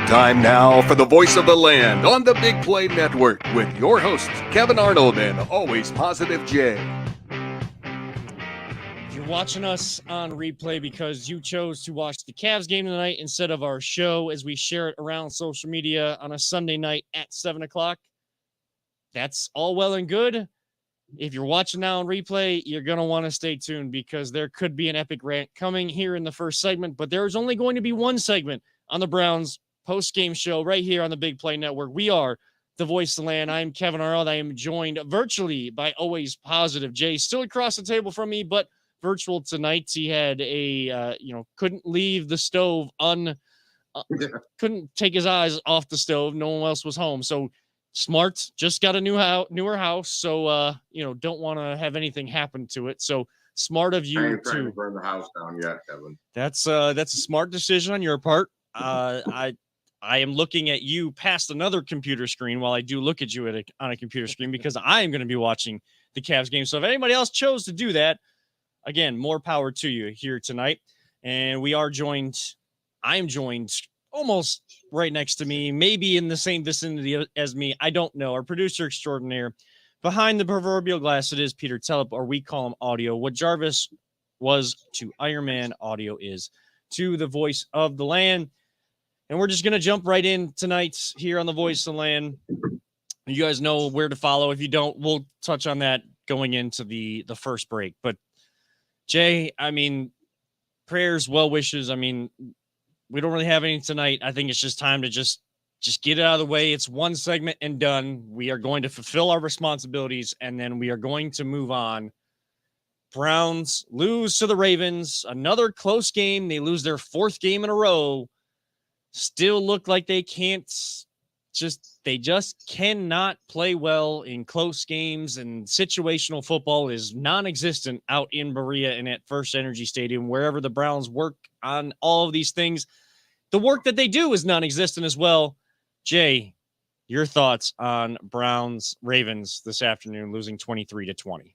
Time now for the voice of the land on the Big Play Network with your hosts, Kevin Arnold and Always Positive Jay. If you're watching us on replay because you chose to watch the Cavs game tonight instead of our show as we share it around social media on a Sunday night at 7 o'clock, that's all well and good. If you're watching now on replay, you're going to want to stay tuned because there could be an epic rant coming here in the first segment, but there's only going to be one segment on the Browns post-game show right here on the Big Play Network. We are the voice of the land. I'm Kevin Arnold. I am joined virtually by Always Positive Jay, still across the table from me, but virtual tonight. He had a, couldn't leave the stove couldn't take his eyes off the stove. No one else was home. So smart, just got a newer house. So, don't want to have anything happen to it. So smart of you I ain't trying to burn the house down yet, Kevin. That's a smart decision on your part. I am looking at you past another computer screen while I do look at you on a computer screen because I am going to be watching the Cavs game. So if anybody else chose to do that, again, more power to you here tonight. And I am joined almost right next to me, maybe in the same vicinity as me. I don't know. Our producer extraordinaire behind the proverbial glass, it is Peter Tellep, or we call him Audio. What Jarvis was to Iron Man, Audio is to the voice of the land. And we're just going to jump right in tonight here on the Voice of the Land. You guys know where to follow. If you don't, we'll touch on that going into the first break. But, Jay, prayers, well wishes. We don't really have any tonight. I think it's just time to just get it out of the way. It's one segment and done. We are going to fulfill our responsibilities, and then we are going to move on. Browns lose to the Ravens. Another close game. They lose their fourth game in a row. Still look like they just cannot play well in close games, and situational football is non-existent out in Berea and at First Energy Stadium, wherever the Browns work on all of these things. The work that they do is non-existent as well. Jay, your thoughts on Browns Ravens this afternoon, losing 23-20?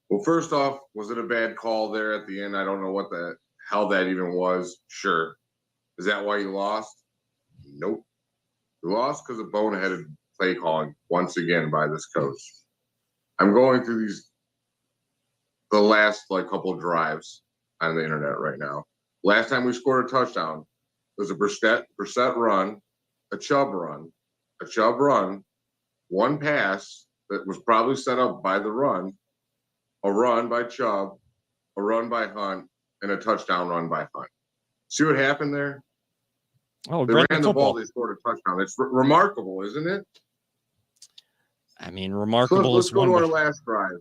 Well, first off, was it a bad call there at the end? I don't know what the hell that even was. Sure. Is that why you lost? Nope. You lost because of boneheaded play calling once again by this coach. I'm going through the last couple of drives on the internet right now. Last time we scored a touchdown, it was a Brissett run, a Chubb run, one pass that was probably set up by the run, a run by Chubb, a run by Hunt, and a touchdown run by Hunt. See what happened there? Oh, they ran the ball, they scored a touchdown. It's remarkable, isn't it? Remarkable. So let's go to our last drive.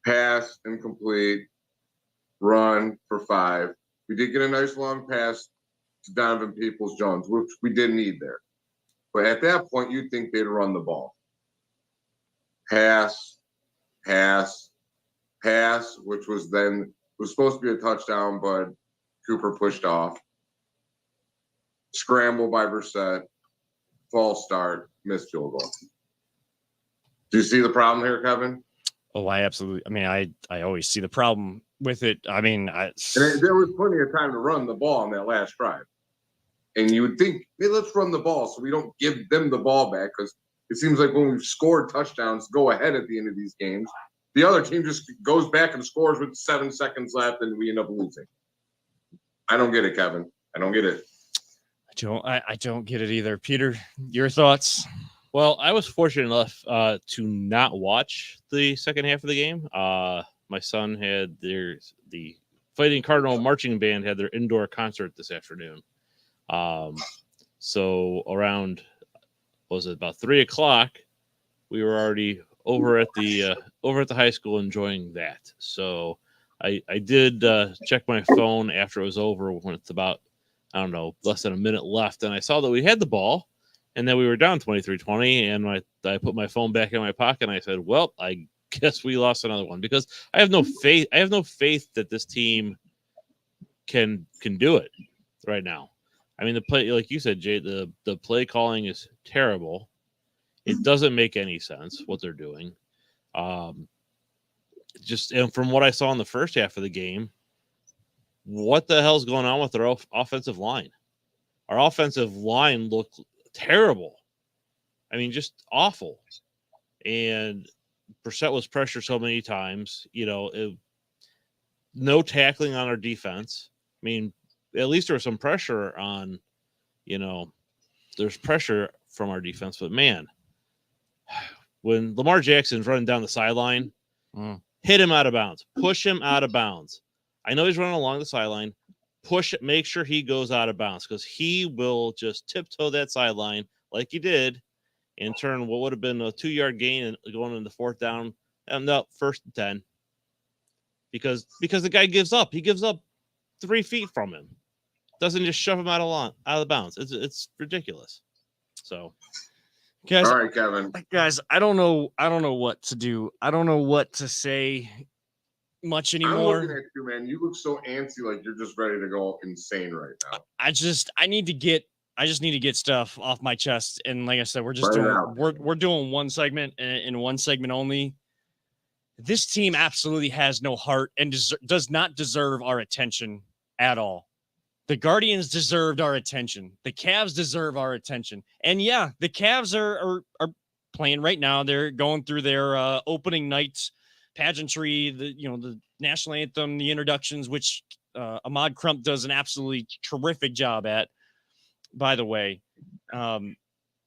Pass, incomplete, run for 5. We did get a nice long pass to Donovan Peoples-Jones, which we did need there. But at that point, you'd think they'd run the ball. Pass, which was supposed to be a touchdown, but Cooper pushed off. Scramble by Brissett, false start, missed field goal. Do you see the problem here, Kevin? Oh, I absolutely. I always see the problem with it. There was plenty of time to run the ball on that last drive. And you would think, hey, let's run the ball so we don't give them the ball back, because it seems like when we've scored touchdowns, go ahead at the end of these games, the other team just goes back and scores with 7 seconds left, and we end up losing. I don't get it, Kevin. I don't get it. I don't get it either. Peter, your thoughts? Well, I was fortunate enough to not watch the second half of the game. My son had the Fighting Cardinal Marching Band had their indoor concert this afternoon. So around, about 3:00, we were already over at the high school enjoying that. So I did check my phone after it was over when it's about, less than a minute left, and I saw that we had the ball and then we were down 23-20, and I put my phone back in my pocket and I said, well, I guess we lost another one, because I have no faith that this team can do it right now. The play, like you said, Jay, the play calling is terrible. It doesn't make any sense what they're doing. And from what I saw in the first half of the game, what the hell's going on with our offensive line? Our offensive line looked terrible. I mean, just awful. And Brissett was pressured so many times, no tackling on our defense. I mean, at least there was some pressure on, there's pressure from our defense, but man, when Lamar Jackson's running down the sideline, hit him out of bounds, push him out of bounds. I know he's running along the sideline, push it, make sure he goes out of bounds, because he will just tiptoe that sideline like he did and turn what would have been a 2-yard gain and going into 4th down and no, 1st and 10. Because the guy gives up. He gives up 3 feet from him. Doesn't just shove him out of bounds. It's ridiculous. So, guys, all right, Kevin. Guys, I don't know what to do. I don't know what to say much anymore. I'm looking at you, man. You look so antsy, like you're just ready to go insane right now. I just need to get stuff off my chest. And like I said, we're just we're doing one segment and one segment only. This team absolutely has no heart and does not deserve our attention at all. The Guardians deserved our attention. The Cavs deserve our attention. And yeah, the Cavs are playing right now. They're going through their opening night pageantry, the national anthem, the introductions, which Ahmad Crump does an absolutely terrific job at, by the way. And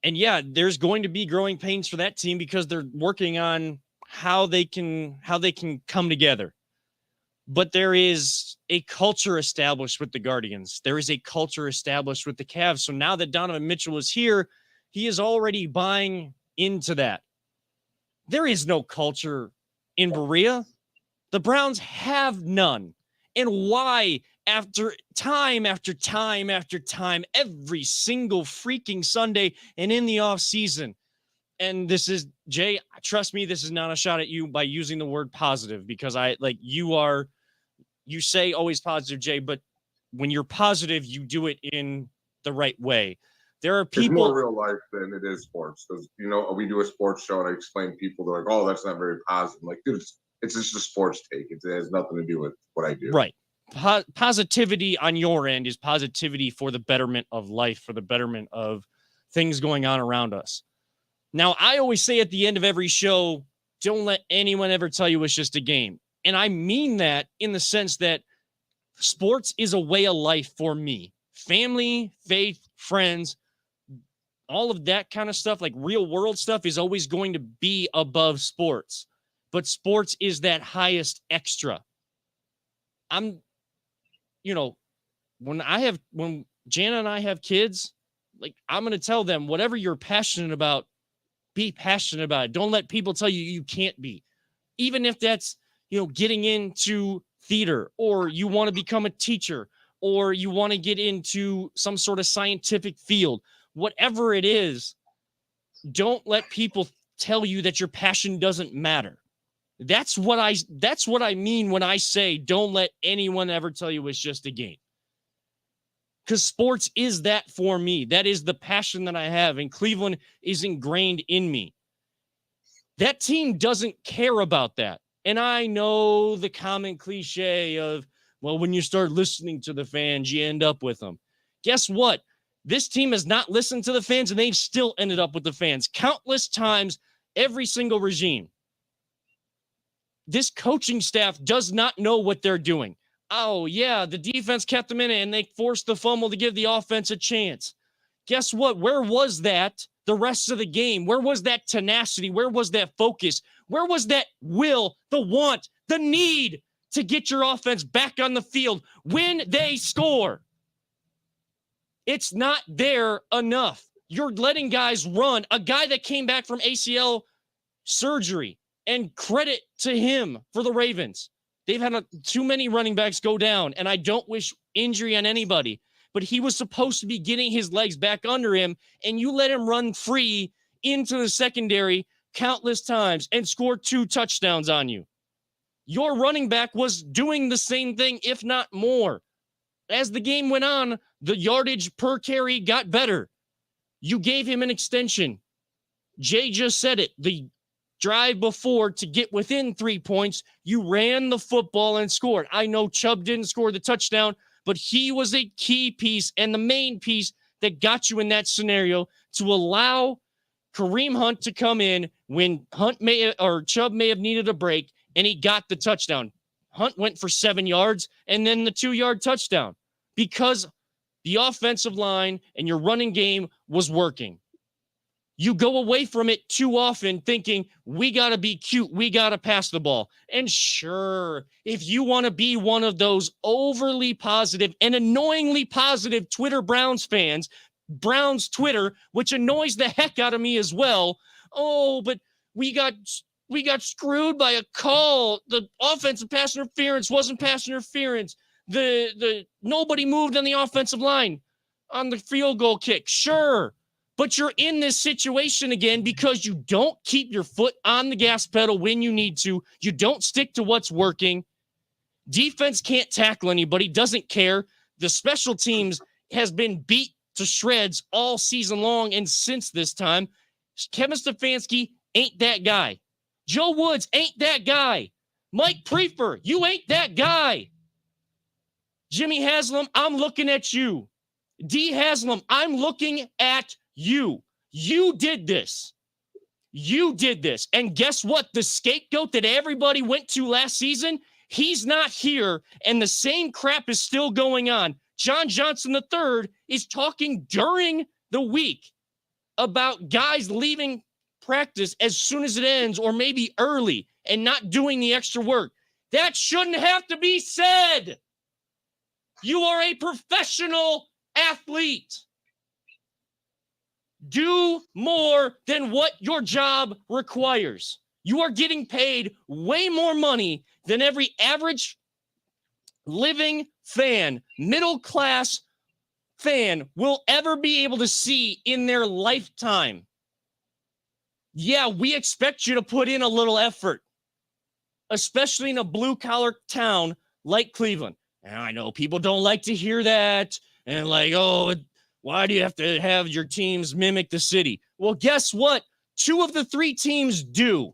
yeah, there's going to be growing pains for that team because they're working on how they can come together. But there is a culture established with the Guardians. There is a culture established with the Cavs. So now that Donovan Mitchell is here, he is already buying into that. There is no culture in Berea. The Browns have none. And why, after time, every single freaking Sunday and in the off season, and this is, Jay, trust me, this is not a shot at you by using the word positive, because you say always positive, Jay, but when you're positive, you do it in the right way. There are people. It's more real life than it is sports, because, we do a sports show and I explain people, they're like, oh, that's not very positive. I'm like, dude, it's just a sports take. It has nothing to do with what I do. Right. Positivity on your end is positivity for the betterment of life, for the betterment of things going on around us. Now, I always say at the end of every show, don't let anyone ever tell you it's just a game. And I mean that in the sense that sports is a way of life for me. Family, faith, friends, all of that kind of stuff, like real world stuff, is always going to be above sports. But sports is that highest extra. When Jana and I have kids, like, I'm going to tell them, whatever you're passionate about, be passionate about it. Don't let people tell you can't be. Even if that's, getting into theater, or you want to become a teacher, or you want to get into some sort of scientific field, whatever it is, don't let people tell you that your passion doesn't matter. That's what I mean when I say don't let anyone ever tell you it's just a game. Because sports is that for me. That is the passion that I have, and Cleveland is ingrained in me. That team doesn't care about that. And I know the common cliche of, well, when you start listening to the fans, you end up with them. Guess what? This team has not listened to the fans, and they've still ended up with the fans countless times, every single regime. This coaching staff does not know what they're doing. Oh, yeah, the defense kept them in it, and they forced the fumble to give the offense a chance. Guess what? Where was that the rest of the game? Where was that tenacity? Where was that focus? Where was that will, the want, the need to get your offense back on the field when they score? It's not there enough. You're letting guys run. A guy that came back from ACL surgery, and credit to him for the Ravens. They've had too many running backs go down, and I don't wish injury on anybody, but he was supposed to be getting his legs back under him, and you let him run free into the secondary countless times and score 2 touchdowns on you. Your running back was doing the same thing, if not more. As the game went on, the yardage per carry got better. You gave him an extension. Jay just said it. The drive before to get within 3 points, you ran the football and scored. I know Chubb didn't score the touchdown, but he was a key piece and the main piece that got you in that scenario to allow Kareem Hunt to come in when Chubb may have needed a break, and he got the touchdown. Hunt went for 7 yards and then the 2-yard touchdown because the offensive line and your running game was working. You go away from it too often thinking, we got to be cute, we got to pass the ball. And sure, if you want to be one of those overly positive and annoyingly positive Twitter Browns fans, Browns Twitter, which annoys the heck out of me as well. Oh, but we got screwed by a call. The offensive pass interference wasn't pass interference. The nobody moved on the offensive line on the field goal kick. Sure. But you're in this situation again because you don't keep your foot on the gas pedal when you need to. You don't stick to what's working. Defense can't tackle anybody, doesn't care. The special teams has been beat to shreds all season long, and since this time, Kevin Stefanski ain't that guy. Joe Woods ain't that guy. Mike Prefer, you ain't that guy. Jimmy Haslam, I'm looking at you. D. Haslam, I'm looking at you. You did this. You did this. And guess what? The scapegoat that everybody went to last season, he's not here, and the same crap is still going on. John Johnson III is talking during the week about guys leaving practice as soon as it ends or maybe early and not doing the extra work. That shouldn't have to be said. You are a professional athlete. Do more than what your job requires. You are getting paid way more money than every average living fan, middle class fan will ever be able to see in their lifetime. Yeah, we expect you to put in a little effort, especially in a blue collar town like Cleveland. And I know people don't like to hear that. And like, oh, why do you have to have your teams mimic the city? Well, guess what? 2 of the 3 teams do.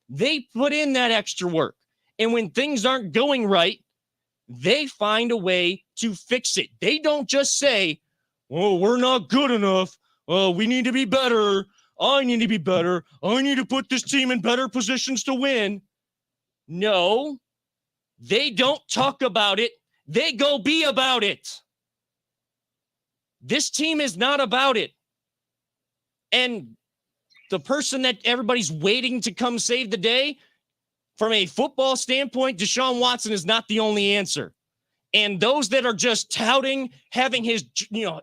They put in that extra work. And when things aren't going right, they find a way to fix it. They don't just say, oh, we're not good enough. Oh, we need to be better. I need to be better. I need to put this team in better positions to win. No, they don't talk about it. They go be about it. This team is not about it. And the person that everybody's waiting to come save the day, from a football standpoint, Deshaun Watson is not the only answer. And those that are just touting, having his,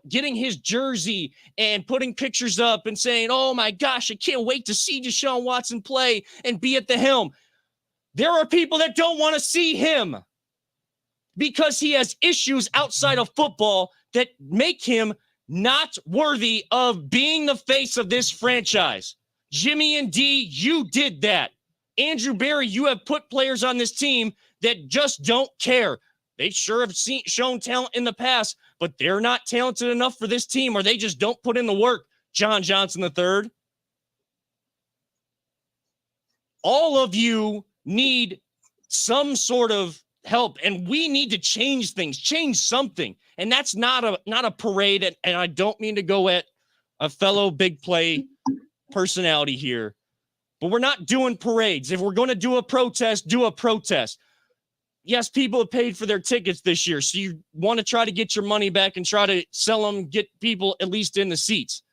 getting his jersey and putting pictures up and saying, oh my gosh, I can't wait to see Deshaun Watson play and be at the helm. There are people that don't want to see him because he has issues outside of football that make him not worthy of being the face of this franchise. Jimmy and D, you did that. Andrew Berry, you have put players on this team that just don't care. They sure have shown talent in the past, but they're not talented enough for this team, or they just don't put in the work. John Johnson III. All of you need some sort of help, and we need to change things, change something. And that's not a parade, and I don't mean to go at a fellow big play personality here, but we're not doing parades. If we're going to do a protest, do a protest. Yes, people have paid for their tickets this year, so you want to try to get your money back and try to sell them, get people at least in the seats.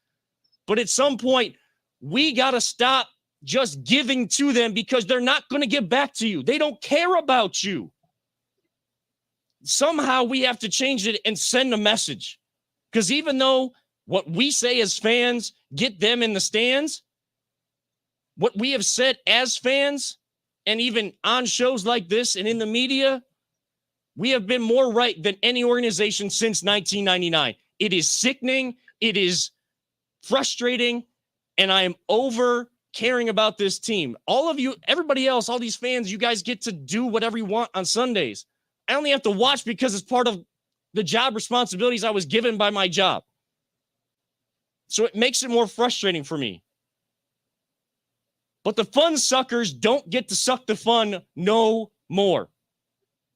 But at some point, we got to stop just giving to them because they're not going to give back to you. They don't care about you. Somehow we have to change it and send a message. Because even though what we say as fans get them in the stands, what we have said as fans, and even on shows like this and in the media, we have been more right than any organization since 1999. It is sickening. It is frustrating. And I am over caring about this team. All of you, everybody else, all these fans, you guys get to do whatever you want on Sundays. I only have to watch because it's part of the job responsibilities I was given by my job. So it makes it more frustrating for me. But the fun suckers don't get to suck the fun no more.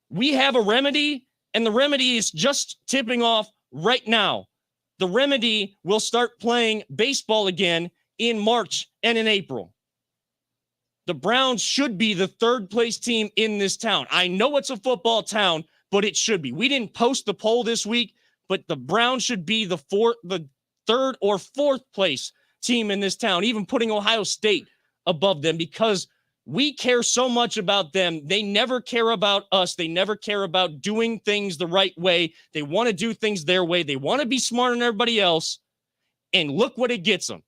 We have a remedy, and the remedy is just tipping off right now. The remedy will start playing baseball again in March and in April. The Browns should be the third place team in this town. I know it's a football town, but it should be. We didn't post the poll this week, but the Browns should be the third or fourth place team in this town, even putting Ohio State above them, because we care so much about them. They never care about us. They never care about doing things the right way. They want to do things their way. They want to be smarter than everybody else. And look what it gets them.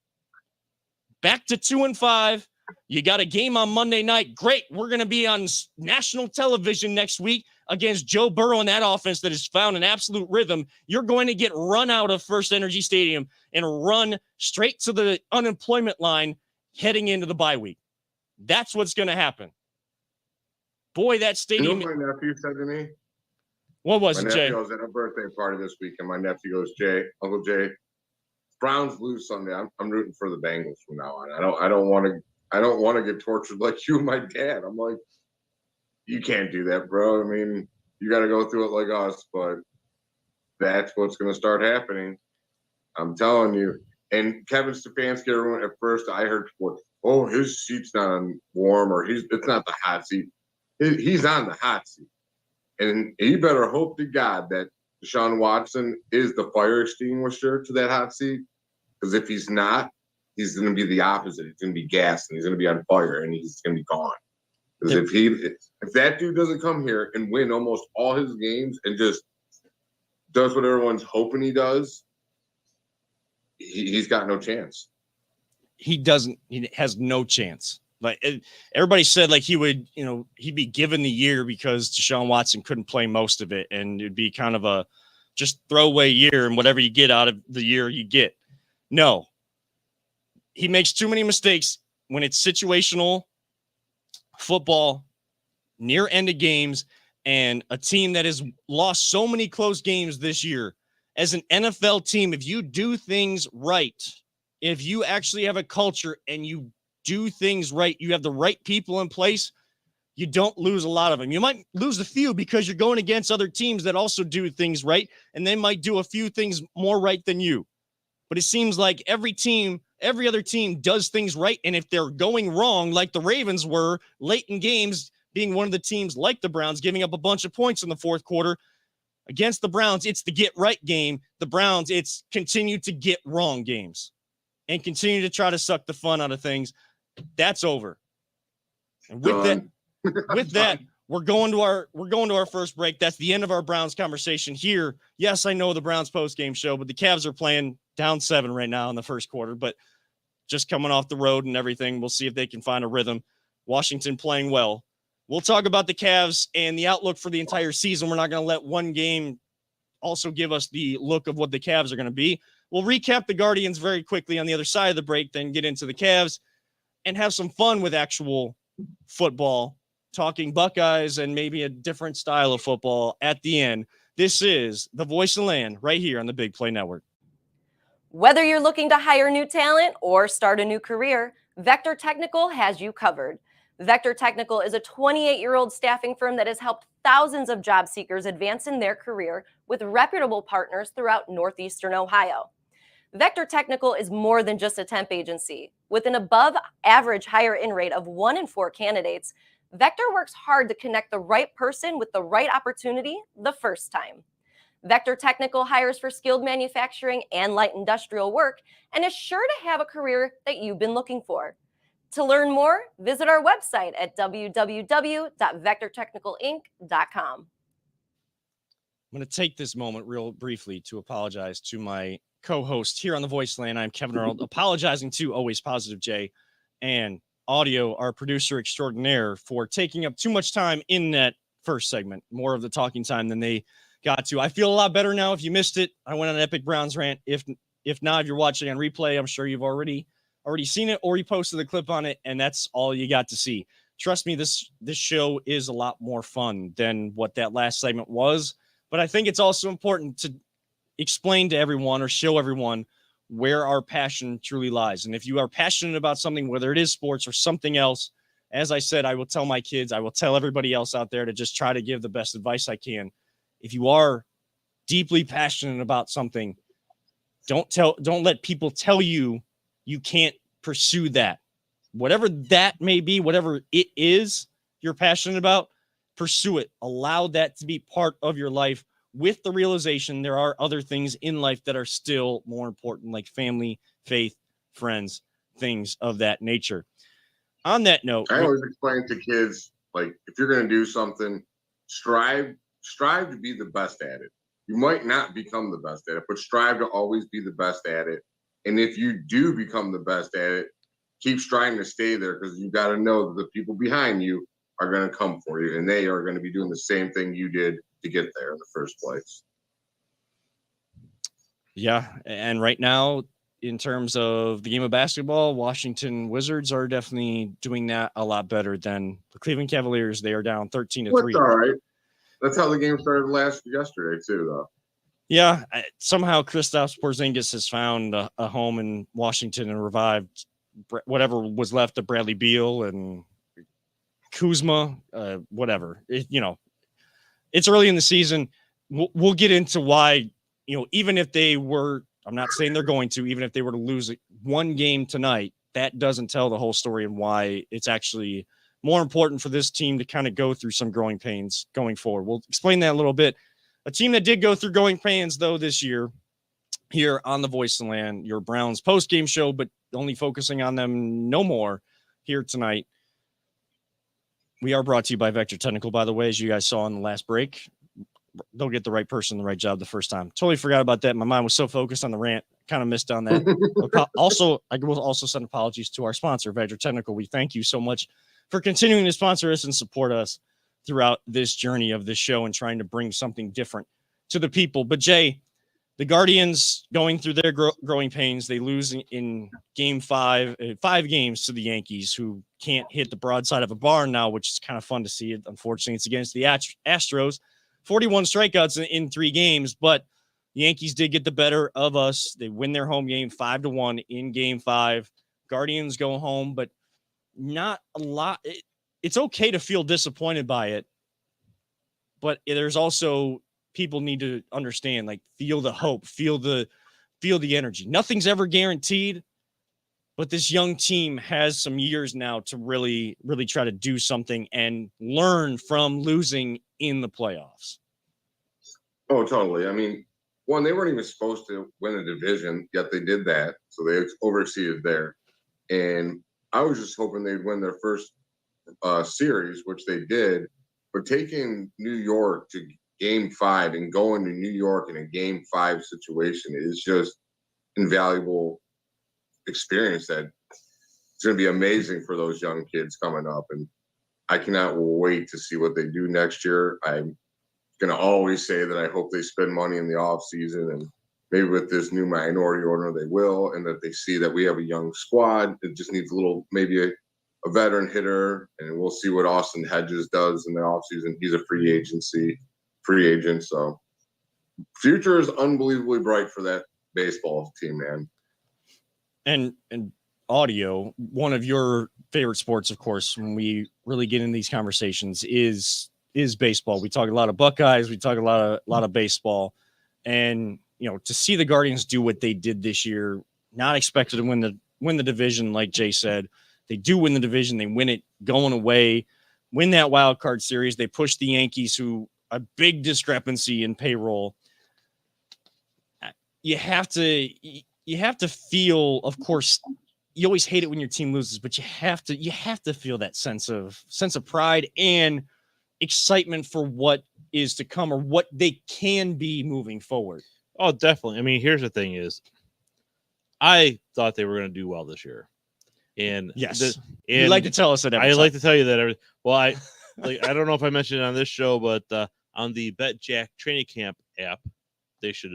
Back to 2-5. You got a game on Monday night. Great. We're going to be on national television next week against Joe Burrow and that offense that has found an absolute rhythm. You're going to get run out of First Energy Stadium and run straight to the unemployment line heading into the bye week. That's what's going to happen. Boy, that stadium. You know what my nephew said to me? What was it, Jay? I was at a birthday party this week, and my nephew goes, Uncle Jay, Browns lose Sunday. I'm rooting for the Bengals from now on. I don't want to get tortured like you and my dad. I'm like, you can't do that, bro. I mean, you got to go through it like us, but that's what's going to start happening. I'm telling you. And Kevin Stefanski, everyone at first, I heard, oh, his seat's not on warm, or it's not the hot seat. He's on the hot seat. And he better hope to God that Deshaun Watson is the fire extinguisher to that hot seat. Because if he's not, he's going to be the opposite. He's going to be gassed, and he's going to be on fire, and he's going to be gone. Because if that dude doesn't come here and win almost all his games and just does what everyone's hoping he does, he's got no chance. He has no chance. Like everybody said, like he would, he'd be given the year because Deshaun Watson couldn't play most of it, and it'd be kind of a just throwaway year, and whatever you get out of the year, you get. No, he makes too many mistakes when it's situational football, near end of games, and a team that has lost so many close games this year. As an NFL team, if you do things right, if you actually have a culture and you do things right, you have the right people in place, you don't lose a lot of them. You might lose a few because you're going against other teams that also do things right, and they might do a few things more right than you. But it seems like every other team does things right, and if they're going wrong, like the Ravens were late in games, being one of the teams like the Browns, giving up a bunch of points in the fourth quarter, against the Browns, it's the get right game. The Browns, it's continue to get wrong games and continue to try to suck the fun out of things. That's over. And with that, we're going to our first break. That's the end of our Browns conversation here. Yes, I know the Browns post-game show, but the Cavs are playing down 7 right now in the first quarter, but just coming off the road and everything. We'll see if they can find a rhythm. Washington playing well. We'll talk about the Cavs and the outlook for the entire season. We're not going to let one game also give us the look of what the Cavs are going to be. We'll recap the Guardians very quickly on the other side of the break, then get into the Cavs and have some fun with actual football, talking Buckeyes and maybe a different style of football at the end. This is the Voice of the Land right here on the Big Play Network. Whether you're looking to hire new talent or start a new career, Vector Technical has you covered. Vector Technical is a 28-year-old staffing firm that has helped thousands of job seekers advance in their career with reputable partners throughout Northeastern Ohio. Vector Technical is more than just a temp agency. With an above-average hire-in rate of 1 in 4 candidates, Vector works hard to connect the right person with the right opportunity the first time. Vector Technical hires for skilled manufacturing and light industrial work and is sure to have a career that you've been looking for. To learn more, visit our website at www.vectortechnicalinc.com. I'm going to take this moment real briefly to apologize to my co-host here on the Voice Land. I'm Kevin Arnold, apologizing to Always Positive Jay and Audio, our producer extraordinaire, for taking up too much time in that first segment, more of the talking time than they got to. I feel a lot better now. If you missed it, I went on an epic Browns rant. If not, if you're watching on replay, I'm sure you've already seen it, or you posted a clip on it, and that's all you got to see. Trust me, this show is a lot more fun than what that last segment was, but I think it's also important to explain to everyone or show everyone where our passion truly lies. And if you are passionate about something, whether it is sports or something else, as I said, I will tell my kids, I will tell everybody else out there to just try to give the best advice I can. If you are deeply passionate about something, don't let people tell you you can't pursue that. Whatever that may be, whatever it is you're passionate about, pursue it. Allow that to be part of your life, with the realization there are other things in life that are still more important, like family, faith, friends, things of that nature. On that note, I always explain to kids, like, if you're going to do something, strive to be the best at it. You might not become the best at it, but strive to always be the best at it. And if you do become the best at it, keep striving to stay there, because you got to know that the people behind you are going to come for you, and they are going to be doing the same thing you did to get there in the first place. yeah, and right now, in terms of the game of basketball, Washington Wizards are definitely doing that a lot better than the Cleveland Cavaliers. They are down 13-3. That's all right. That's how the game started yesterday too, though. Yeah, somehow Kristaps Porzingis has found a home in Washington and revived whatever was left of Bradley Beal and Kuzma, whatever. It's early in the season. We'll get into why, even if they were, I'm not saying they're going to, even if they were to lose one game tonight, that doesn't tell the whole story and why it's actually more important for this team to kind of go through some growing pains going forward. We'll explain that a little bit. A team that did go through growing pains, though, this year here on the Voice of the Land, your Browns post-game show, but only focusing on them no more here tonight. We are brought to you by Vector Technical, by the way, as you guys saw in the last break. They'll get the right person, the right job the first time. Totally forgot about that. My mind was so focused on the rant, kind of missed on that. Also, I will also send apologies to our sponsor, Vector Technical. We thank you so much for continuing to sponsor us and support us throughout this journey of this show and trying to bring something different to the people. But Jay, the Guardians going through their growing pains, they lose in game 5 games to the Yankees, who can't hit the broadside of a barn now, which is kind of fun to see. Unfortunately, it's against the Astros. 41 strikeouts in 3 games, but the Yankees did get the better of us. They win their home game 5-1 in game 5. Guardians go home, but not a lot. It's okay to feel disappointed by it, but there's also people need to understand, like, feel the hope, feel the energy. Nothing's ever guaranteed, but this young team has some years now to really, really try to do something and learn from losing in the playoffs. Oh, totally. I mean, one, they weren't even supposed to win the division, yet they did that. So they overseeded there. And I was just hoping they'd win their first series, which they did. But taking New York to game 5 and going to New York in a game 5 situation is just invaluable experience that it's going to be amazing for those young kids coming up. And I cannot wait to see what they do next year. I'm going to always say that I hope they spend money in the off season, and maybe with this new minority owner they will, and that they see that we have a young squad. It just needs maybe a veteran hitter, and we'll see what Austin Hedges does in the offseason. He's a free agent. So future is unbelievably bright for that baseball team, man. And audio, one of your favorite sports, of course, when we really get in these conversations is baseball. We talk a lot of Buckeyes, we talk a lot of baseball, and to see the Guardians do what they did this year, not expected to win the division, like Jay said. They do win the division. They win it going away, win that wild card series. They push the Yankees, who a big discrepancy in payroll. You have to feel, of course, you always hate it when your team loses, but you have to feel that sense of pride and excitement for what is to come, or what they can be moving forward. Oh, definitely. I mean, here's the thing is, I thought they were going to do well this year. And yes, you like to tell us that. I like to tell you that. I don't know if I mentioned it on this show, but on the BetJack Training Camp app, they should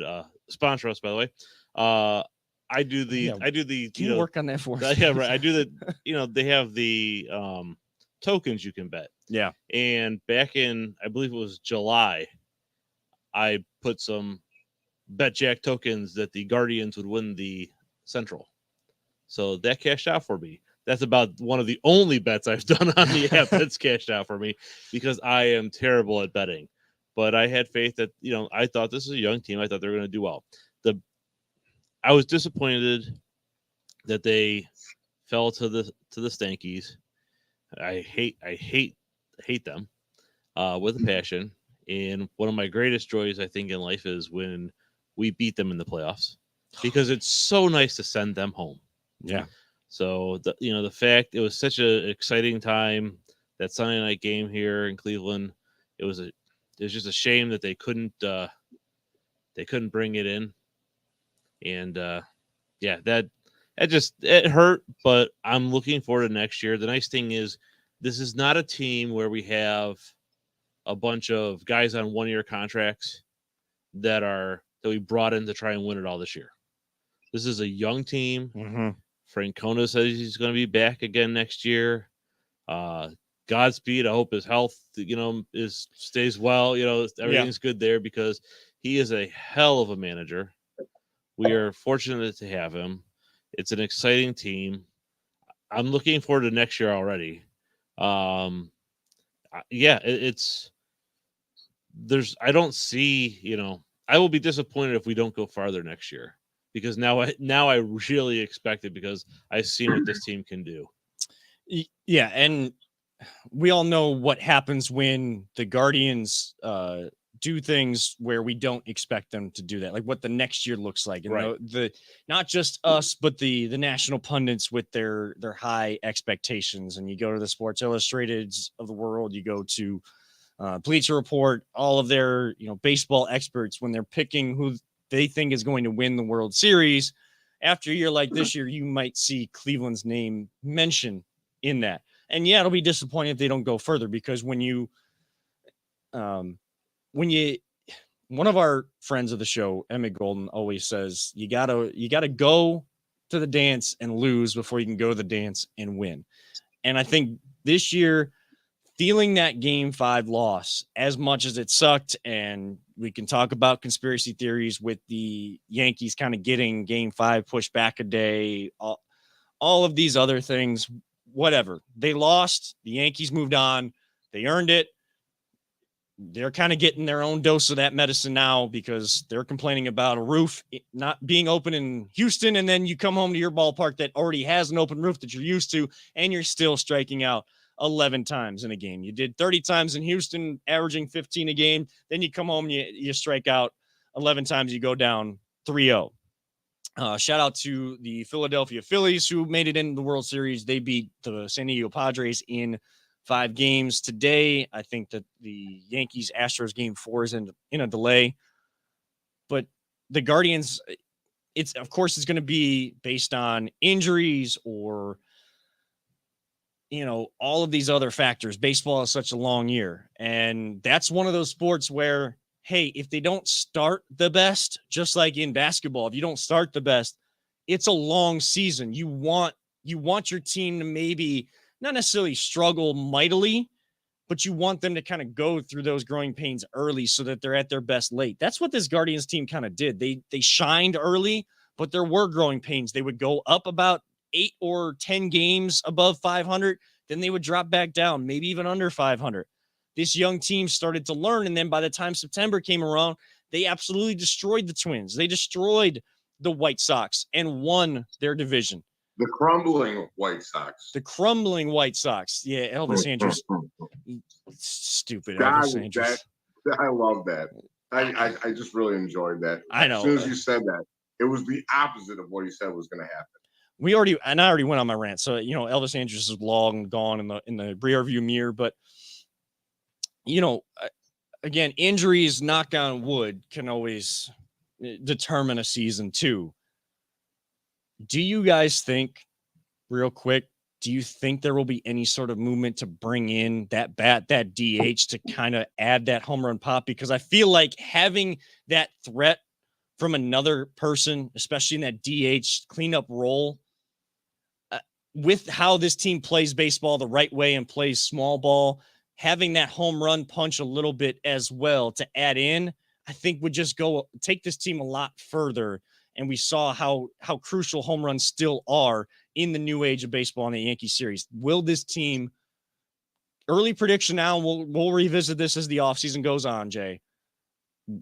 sponsor us, by the way. I do the Can you work on that for us? Yeah, right. I do the they have the tokens you can bet. Yeah. And back in, I believe it was July, I put some BetJack tokens that the Guardians would win the Central. So that cashed out for me. That's about one of the only bets I've done on the app that's cashed out for me because I am terrible at betting. But I had faith that, I thought this is a young team. I thought they were going to do well. I was disappointed that they fell to the Stankies. I hate them with a passion. And one of my greatest joys, I think, in life is when we beat them in the playoffs because it's so nice to send them home. Yeah. So the fact it was such an exciting time, that Sunday night game here in Cleveland, it was just a shame that they couldn't bring it in. And it hurt, but I'm looking forward to next year. The nice thing is this is not a team where we have a bunch of guys on 1-year contracts that we brought in to try and win it all this year. This is a young team. Mm-hmm. Francona says he's going to be back again next year. Godspeed. I hope his health, stays well. Everything's good there because he is a hell of a manager. We are fortunate to have him. It's an exciting team. I'm looking forward to next year already. I don't see, I will be disappointed if we don't go farther next year because now I really expect it because I've seen what this team can do. Yeah, and we all know what happens when the Guardians do things where we don't expect them to do that, like what the next year looks like. And right. the not just us, but the national pundits with their high expectations. And you go to the Sports Illustrateds of the world, you go to Bleacher Report, all of their baseball experts, when they're picking who they think is going to win the World Series. After a year like this year, you might see Cleveland's name mentioned in that. And yeah, it'll be disappointing if they don't go further because when one of our friends of the show, Emmett Golden, always says you gotta go to the dance and lose before you can go to the dance and win. And I think this year, feeling that Game 5 loss, as much as it sucked, and we can talk about conspiracy theories with the Yankees kind of getting Game 5 pushed back a day, all of these other things, whatever. They lost. The Yankees moved on. They earned it. They're kind of getting their own dose of that medicine now because they're complaining about a roof not being open in Houston. And then you come home to your ballpark that already has an open roof that you're used to, and you're still striking out 11 times in a game. You did 30 times in Houston, averaging 15 a game. Then you come home, you strike out 11 times, you go down 3-0. Shout out to the Philadelphia Phillies who made it into the World Series. They beat the San Diego Padres in 5 games. Today, I think that the Yankees-Astros Game 4 is in a delay. But the Guardians, it's going to be based on injuries or all of these other factors. Baseball is such a long year. And that's one of those sports where, hey, if they don't start the best, just like in basketball, if you don't start the best, it's a long season. You want your team to maybe not necessarily struggle mightily, but you want them to kind of go through those growing pains early so that they're at their best late. That's what this Guardians team kind of did. They shined early, but there were growing pains. They would go up about 8 or 10 games above 500, then they would drop back down, maybe even under 500. This young team started to learn, and then by the time September came around, they absolutely destroyed the Twins. They destroyed the White Sox and won their division. The crumbling White Sox. Yeah, Elvis Andrus. Stupid Elvis Andrus. I love that. I just really enjoyed that. I know. As soon as you said that, it was the opposite of what you said was going to happen. I already went on my rant. So, Elvis Andrus is long gone in the rear view mirror, but again, injuries, knock on wood, can always determine a season too. Do you guys think, real quick, do you think there will be any sort of movement to bring in that DH to kind of add that home run pop? Because I feel like having that threat from another person, especially in that DH cleanup role, with how this team plays baseball the right way and plays small ball, having that home run punch a little bit as well to add in, I think would just take this team a lot further and we saw how crucial home runs still are in the new age of baseball in the Yankee series. Will this team, early prediction now, we'll revisit this as the offseason goes on, Jay.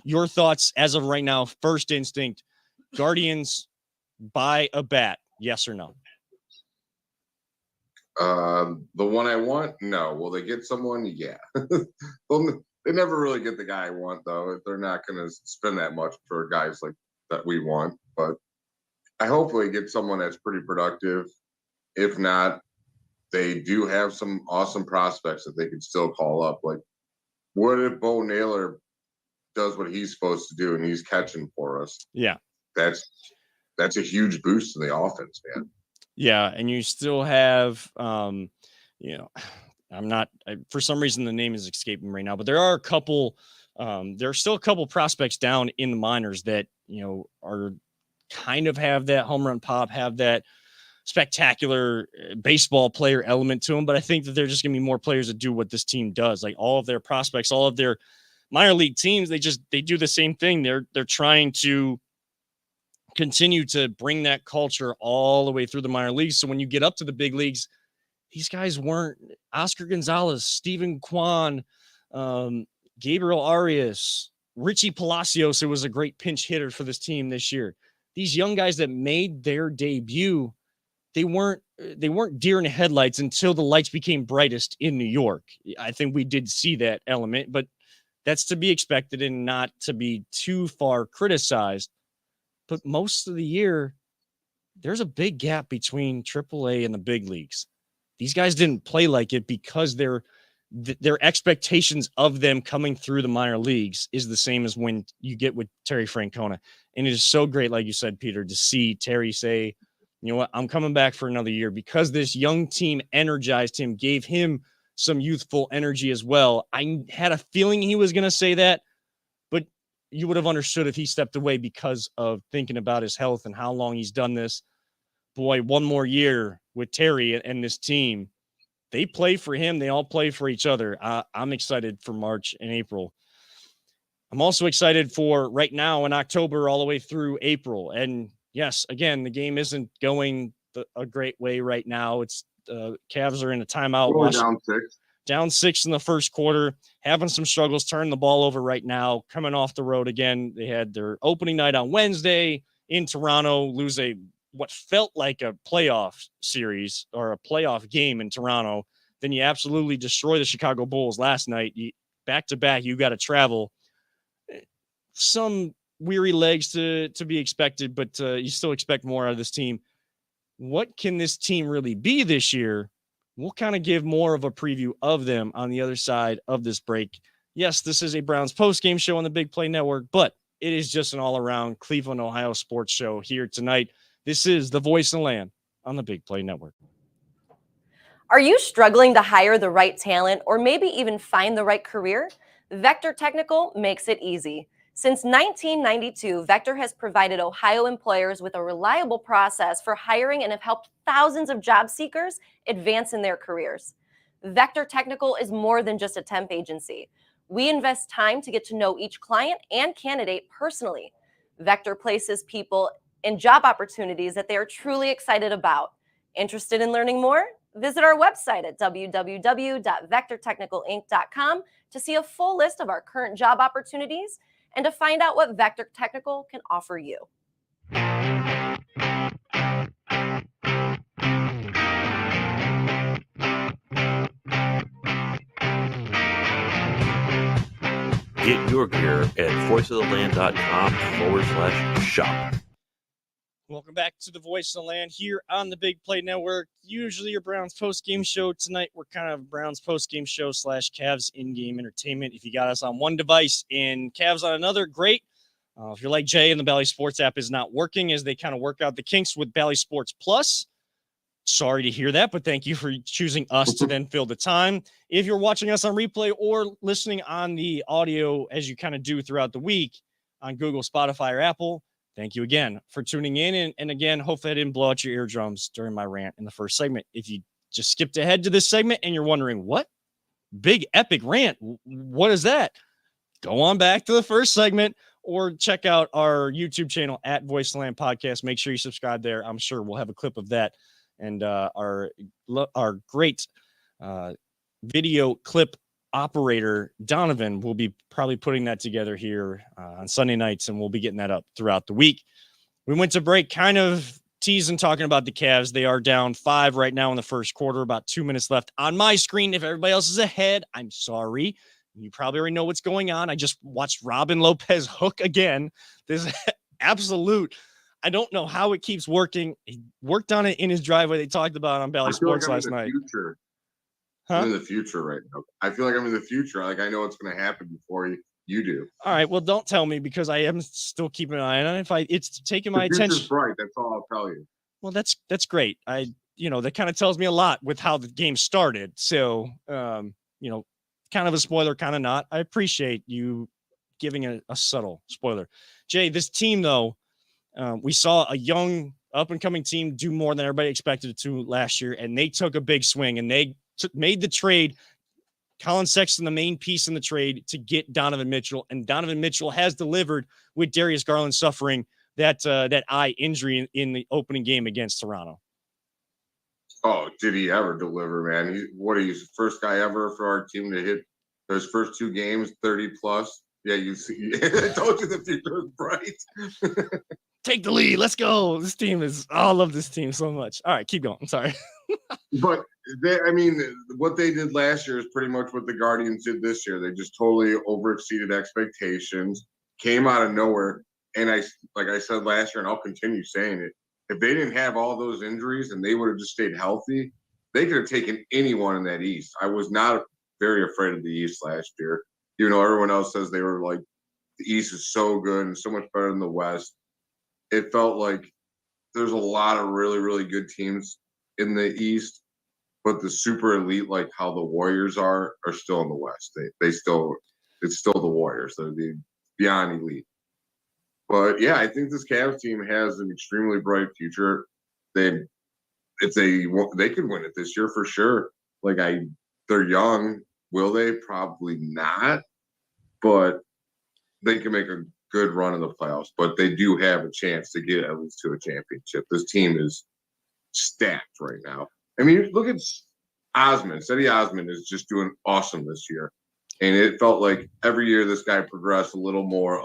Your thoughts as of right now, first instinct, Guardians buy a bat, yes or no? The one I want, no. Will they get someone? Yeah. They never really get the guy I want, though. They're not going to spend that much for guys like that we want. But I hopefully get someone that's pretty productive. If not, they do have some awesome prospects that they can still call up. Like, what if Bo Naylor does what he's supposed to do and he's catching for us? Yeah. That's a huge boost in the offense, man. Yeah, and you still have, for some reason the name is escaping me right now, but there are still a couple prospects down in the minors that, are kind of have that home run pop, have that spectacular baseball player element to them. But I think that there's just going to be more players that do what this team does. Like all of their prospects, all of their minor league teams, they do the same thing. They're trying to continue to bring that culture all the way through the minor leagues. So when you get up to the big leagues, these guys weren't Oscar Gonzalez, Stephen Kwan, Gabriel Arias, Richie Palacios, who was a great pinch hitter for this team this year. These young guys that made their debut, they weren't deer in the headlights until the lights became brightest in New York. I think we did see that element, but that's to be expected and not to be too far criticized. But most of the year, there's a big gap between AAA and the big leagues. These guys didn't play like it because their expectations of them coming through the minor leagues is the same as when you get with Terry Francona. And it is so great, like you said, Peter, to see Terry say, you know what, I'm coming back for another year, because this young team energized him, gave him some youthful energy as well. I had a feeling he was going to say that, but you would have understood if he stepped away because of thinking about his health and how long he's done this. Boy, one more year with Terry and this team. They play for him. They all play for each other. I'm excited for March and April. I'm also excited for right now in October all the way through April. And yes, again, the game isn't going a great way right now. It's Cavs are in a timeout. Down 6 in the first quarter, having some struggles, turning the ball over right now, coming off the road again. They had their opening night on Wednesday in Toronto, lose what felt like a playoff series or a playoff game in Toronto. Then you absolutely destroy the Chicago Bulls last night. Back to back, you got to travel. Some weary legs to be expected, but you still expect more out of this team. What can this team really be this year? We'll kind of give more of a preview of them on the other side of this break. Yes, this is a Browns post-game show on the Big Play Network, but it is just an all-around Cleveland, Ohio sports show here tonight. This is the Voice of the Land on the Big Play Network. Are you struggling to hire the right talent or maybe even find the right career? Vector Technical makes it easy. Since 1992, Vector has provided Ohio employers with a reliable process for hiring and have helped thousands of job seekers advance in their careers. Vector Technical is more than just a temp agency. We invest time to get to know each client and candidate personally. Vector places people in job opportunities that they are truly excited about. Interested in learning more? Visit our website at www.vectortechnicalinc.com to see a full list of our current job opportunities and to find out what Vector Technical can offer you. Get your gear at voiceoftheland.com/shop. Welcome back to the Voice of the Land here on the Big Play Network. Usually your Browns post-game show. Tonight, we're kind of Browns post-game show / Cavs in-game entertainment. If you got us on one device and Cavs on another, great. If you're like Jay and the Bally Sports app is not working as they kind of work out the kinks with Bally Sports Plus, sorry to hear that, but thank you for choosing us to then fill the time. If you're watching us on replay or listening on the audio as you kind of do throughout the week on Google, Spotify, or Apple, thank you again for tuning in. And again, hopefully I didn't blow out your eardrums during my rant in the first segment. If you just skipped ahead to this segment and you're wondering, what? Big epic rant. What is that? Go on back to the first segment. or check out our YouTube channel at Voice of the Land Podcast. Make sure you subscribe there. I'm sure we'll have a clip of that. And our great video clip operator, Donovan, will be probably putting that together here on Sunday nights, and we'll be getting that up throughout the week. We went to break kind of teasing, talking about the Cavs. They are down 5 right now in the first quarter, about 2 minutes left on my screen. If everybody else is ahead, I'm sorry. You probably already know what's going on. I just watched Robin Lopez hook again. This absolute, I don't know how it keeps working. He worked on it in his driveway. They talked about it on Bally Sports last night. Future. Huh? I'm in the future right now. I feel like I'm in the future. Like I know what's going to happen before you do. All right. Well, don't tell me because I am still keeping an eye on it. It's taking my The future's attention. bright. That's all I'll tell you. Well, that's great. That kind of tells me a lot with how the game started. So, kind of a spoiler, kind of not. I appreciate you giving a subtle spoiler. Jay, this team, though, we saw a young up-and-coming team do more than everybody expected it to last year, and they took a big swing, and they made the trade. Colin Sexton, the main piece in the trade to get Donovan Mitchell, and Donovan Mitchell has delivered with Darius Garland suffering that eye injury in the opening game against Toronto. Oh, did he ever deliver, man? He's the first guy ever for our team to hit those first 2 games, 30 plus. Yeah, you see, I told you the future was bright. Take the lead. Let's go. This team I love this team so much. All right, keep going. I'm sorry. But what they did last year is pretty much what the Guardians did this year. They just totally overexceeded expectations, came out of nowhere. And like I said last year, and I'll continue saying it, if they didn't have all those injuries and they would have just stayed healthy, they could have taken anyone in that East. I was not very afraid of the East last year. Even though everyone else says they were like, the East is so good and so much better than the West. It felt like there's a lot of really, really good teams in the East, but the super elite, like how the Warriors are still in the West. It's still the Warriors. They're the beyond elite. But yeah, I think this Cavs team has an extremely bright future. They could win it this year for sure. They're young. Will they? Probably not. But they can make a good run in the playoffs. But they do have a chance to get at least to a championship. This team is stacked right now. I mean, look at Osman. Cedi Osman is just doing awesome this year. And it felt like every year this guy progressed a little more.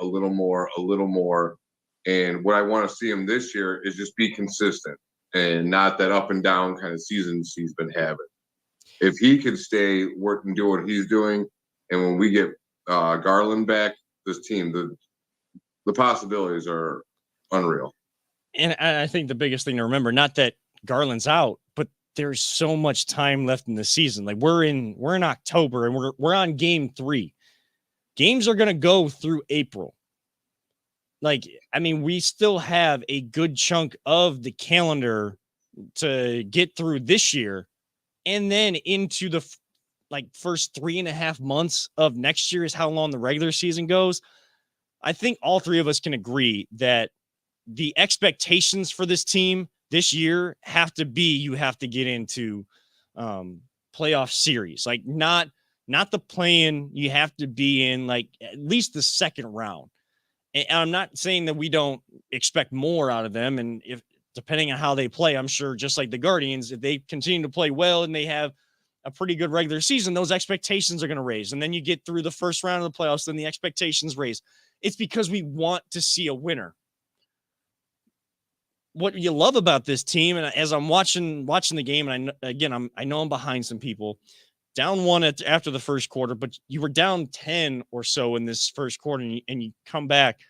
And what I want to see him this year is just be consistent and not that up and down kind of seasons he's been having. If he can stay working, do what he's doing, and when we get Garland back, this team, the possibilities are unreal. And I think the biggest thing to remember, not that Garland's out, but there's so much time left in the season. Like we're in October and we're on game 3. Games are going to go through April. We still have a good chunk of the calendar to get through this year. And then into the first 3.5 months of next year is how long the regular season goes. I think all 3 of us can agree that the expectations for this team this year have to be, you have to get into playoff series, not the play-in. You have to be in at least the second round. And I'm not saying that we don't expect more out of them. And if depending on how they play, I'm sure just like the Guardians, if they continue to play well and they have a pretty good regular season, those expectations are going to raise. And then you get through the first round of the playoffs, then the expectations raise. It's because we want to see a winner. What you love about this team, and as I'm watching the game, and I know I'm behind some people, down 1 after the first quarter, but you were down 10 or so in this first quarter, and you come back.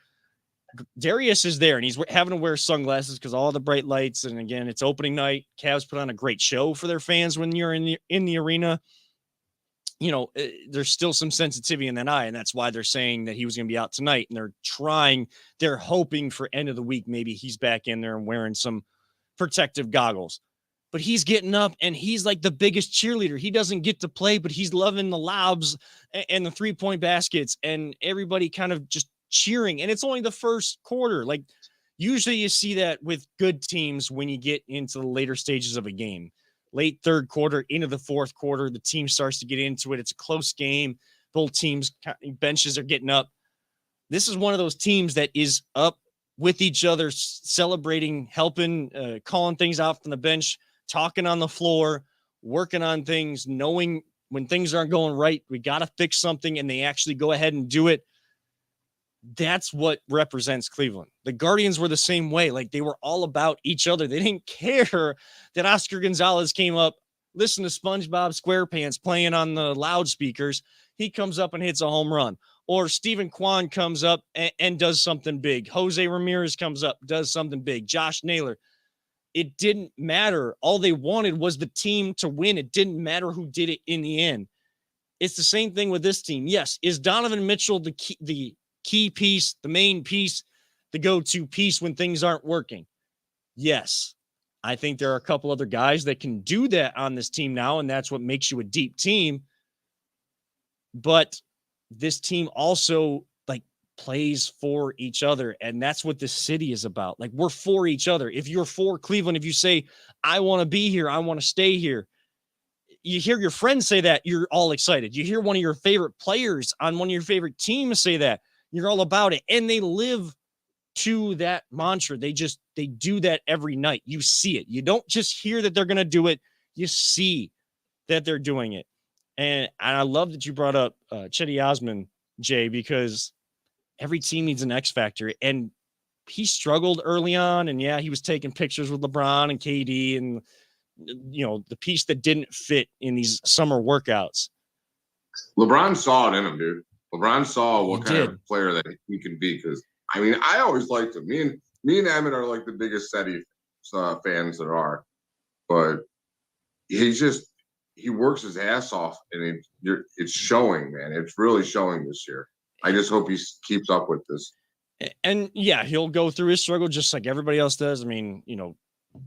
Darius is there, and he's having to wear sunglasses because all the bright lights. And again, it's opening night. Cavs put on a great show for their fans when you're in the arena. There's still some sensitivity in that eye, and that's why they're saying that he was going to be out tonight. And they're hoping for end of the week, maybe he's back in there and wearing some protective goggles. But he's getting up, and he's like the biggest cheerleader. He doesn't get to play, but he's loving the lobs and the 3-point baskets, and everybody kind of just cheering. And it's only the first quarter. Usually you see that with good teams when you get into the later stages of a game. Late third quarter into the fourth quarter, the team starts to get into it. It's a close game. Both teams benches are getting up. this is one of those teams that is up with each other, celebrating, helping, calling things out from the bench, talking on the floor, working on things, knowing when things aren't going right, we got to fix something, and they actually go ahead and do it. That's what represents Cleveland. The Guardians were the same way. Like, they were all about each other. They didn't care that Oscar Gonzalez came up, listen to SpongeBob SquarePants playing on the loudspeakers. He comes up and hits a home run. Or Stephen Kwan comes up and does something big. Jose Ramirez comes up, does something big. Josh Naylor. It didn't matter. All they wanted was the team to win. It didn't matter who did it in the end. It's the same thing with this team. Yes, is Donovan Mitchell the key piece, the main piece, the go-to piece when things aren't working? Yes. I think there are a couple other guys that can do that on this team now, and that's what makes you a deep team. But this team also plays for each other, and that's what this city is about. Like, we're for each other. If you're for Cleveland, if you say, I want to be here, I want to stay here, you hear your friends say that, you're all excited. You hear one of your favorite players on one of your favorite teams say that, you're all about it. And they live to that mantra. They do that every night. You see it. You don't just hear that they're going to do it. You see that they're doing it. And I love that you brought up Cedi Osman, Jay, because every team needs an X factor, and he struggled early on. And yeah, he was taking pictures with LeBron and KD and, the piece that didn't fit in these summer workouts. LeBron saw it in him, dude. LeBron saw what kind did. of player that he can be. Because I always liked him. Me and Emmett are like the biggest Cedi fans there are, but he works his ass off, and it's showing, man. It's really showing this year. I just hope he keeps up with this. And yeah, he'll go through his struggle just like everybody else does.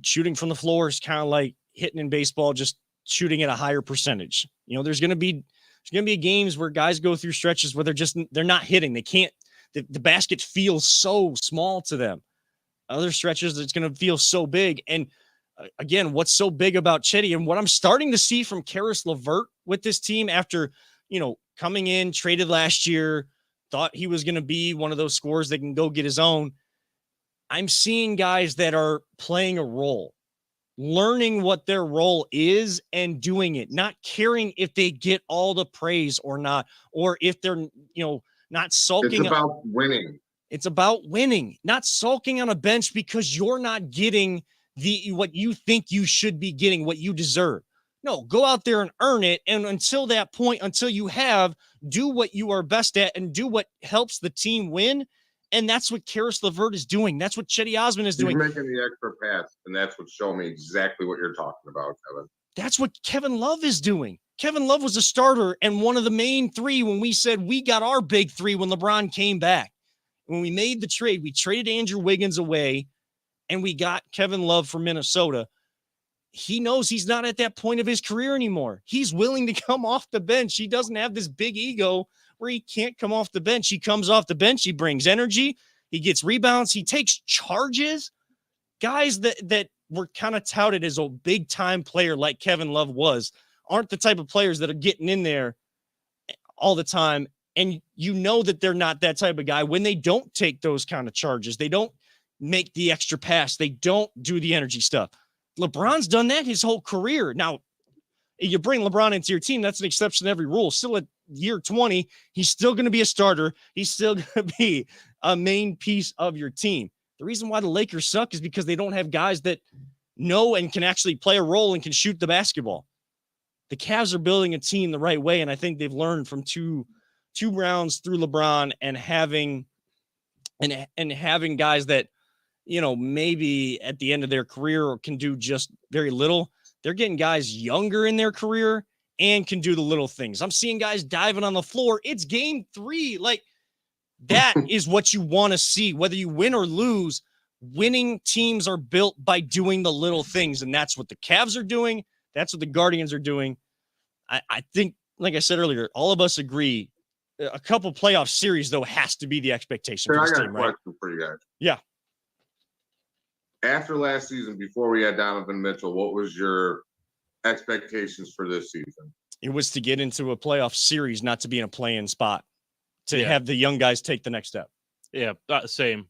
Shooting from the floor is kind of like hitting in baseball, just shooting at a higher percentage. There's going to be games where guys go through stretches where they're not hitting. They can't, the basket feels so small to them. Other stretches, it's going to feel so big. And again, what's so big about Cedi, and what I'm starting to see from Karis LeVert with this team after, coming in, traded last year, thought he was going to be one of those scorers that can go get his own. I'm seeing guys that are playing a role, learning what their role is and doing it, not caring if they get all the praise or not, or if they're, not sulking. It's about winning. It's about winning, not sulking on a bench because you're not getting what you think you should be getting, what you deserve. No, go out there and earn it. And until that point, until you have, do what you are best at and do what helps the team win. And that's what Karis LeVert is doing. That's what Cedi Osman is doing. He's making the extra pass, and that's what's showing me exactly what you're talking about, Kevin. That's what Kevin Love is doing. Kevin Love was a starter and one of the main three when we said we got our big three when LeBron came back. When we made the trade, we traded Andrew Wiggins away, and we got Kevin Love from Minnesota. He knows he's not at that point of his career anymore. He's willing to come off the bench. He doesn't have this big ego where he can't come off the bench. He comes off the bench. He brings energy. He gets rebounds. He takes charges. Guys that were kind of touted as a big-time player like Kevin Love was aren't the type of players that are getting in there all the time. And you know that they're not that type of guy when they don't take those kind of charges. They don't make the extra pass. They don't do the energy stuff. LeBron's done that his whole career. Now, you bring LeBron into your team, that's an exception to every rule. Still at year 20, he's still going to be a starter. He's still going to be a main piece of your team. The reason why the Lakers suck is because they don't have guys that know and can actually play a role and can shoot the basketball. The Cavs are building a team the right way, and I think they've learned from two rounds through LeBron and having guys that, maybe at the end of their career can do just very little. They're getting guys younger in their career and can do the little things. I'm seeing guys diving on the floor. It's game 3. Like, that is what you want to see. Whether you win or lose, winning teams are built by doing the little things. And that's what the Cavs are doing. That's what the Guardians are doing. I think, like I said earlier, all of us agree a couple playoff series, though, has to be the expectation for this team, right? I got a question for you guys. Yeah. After last season, before we had Donovan Mitchell, what was your expectations for this season? It was to get into a playoff series, not to be in a play-in spot. to Yeah. have the young guys take the next step. Yeah, same.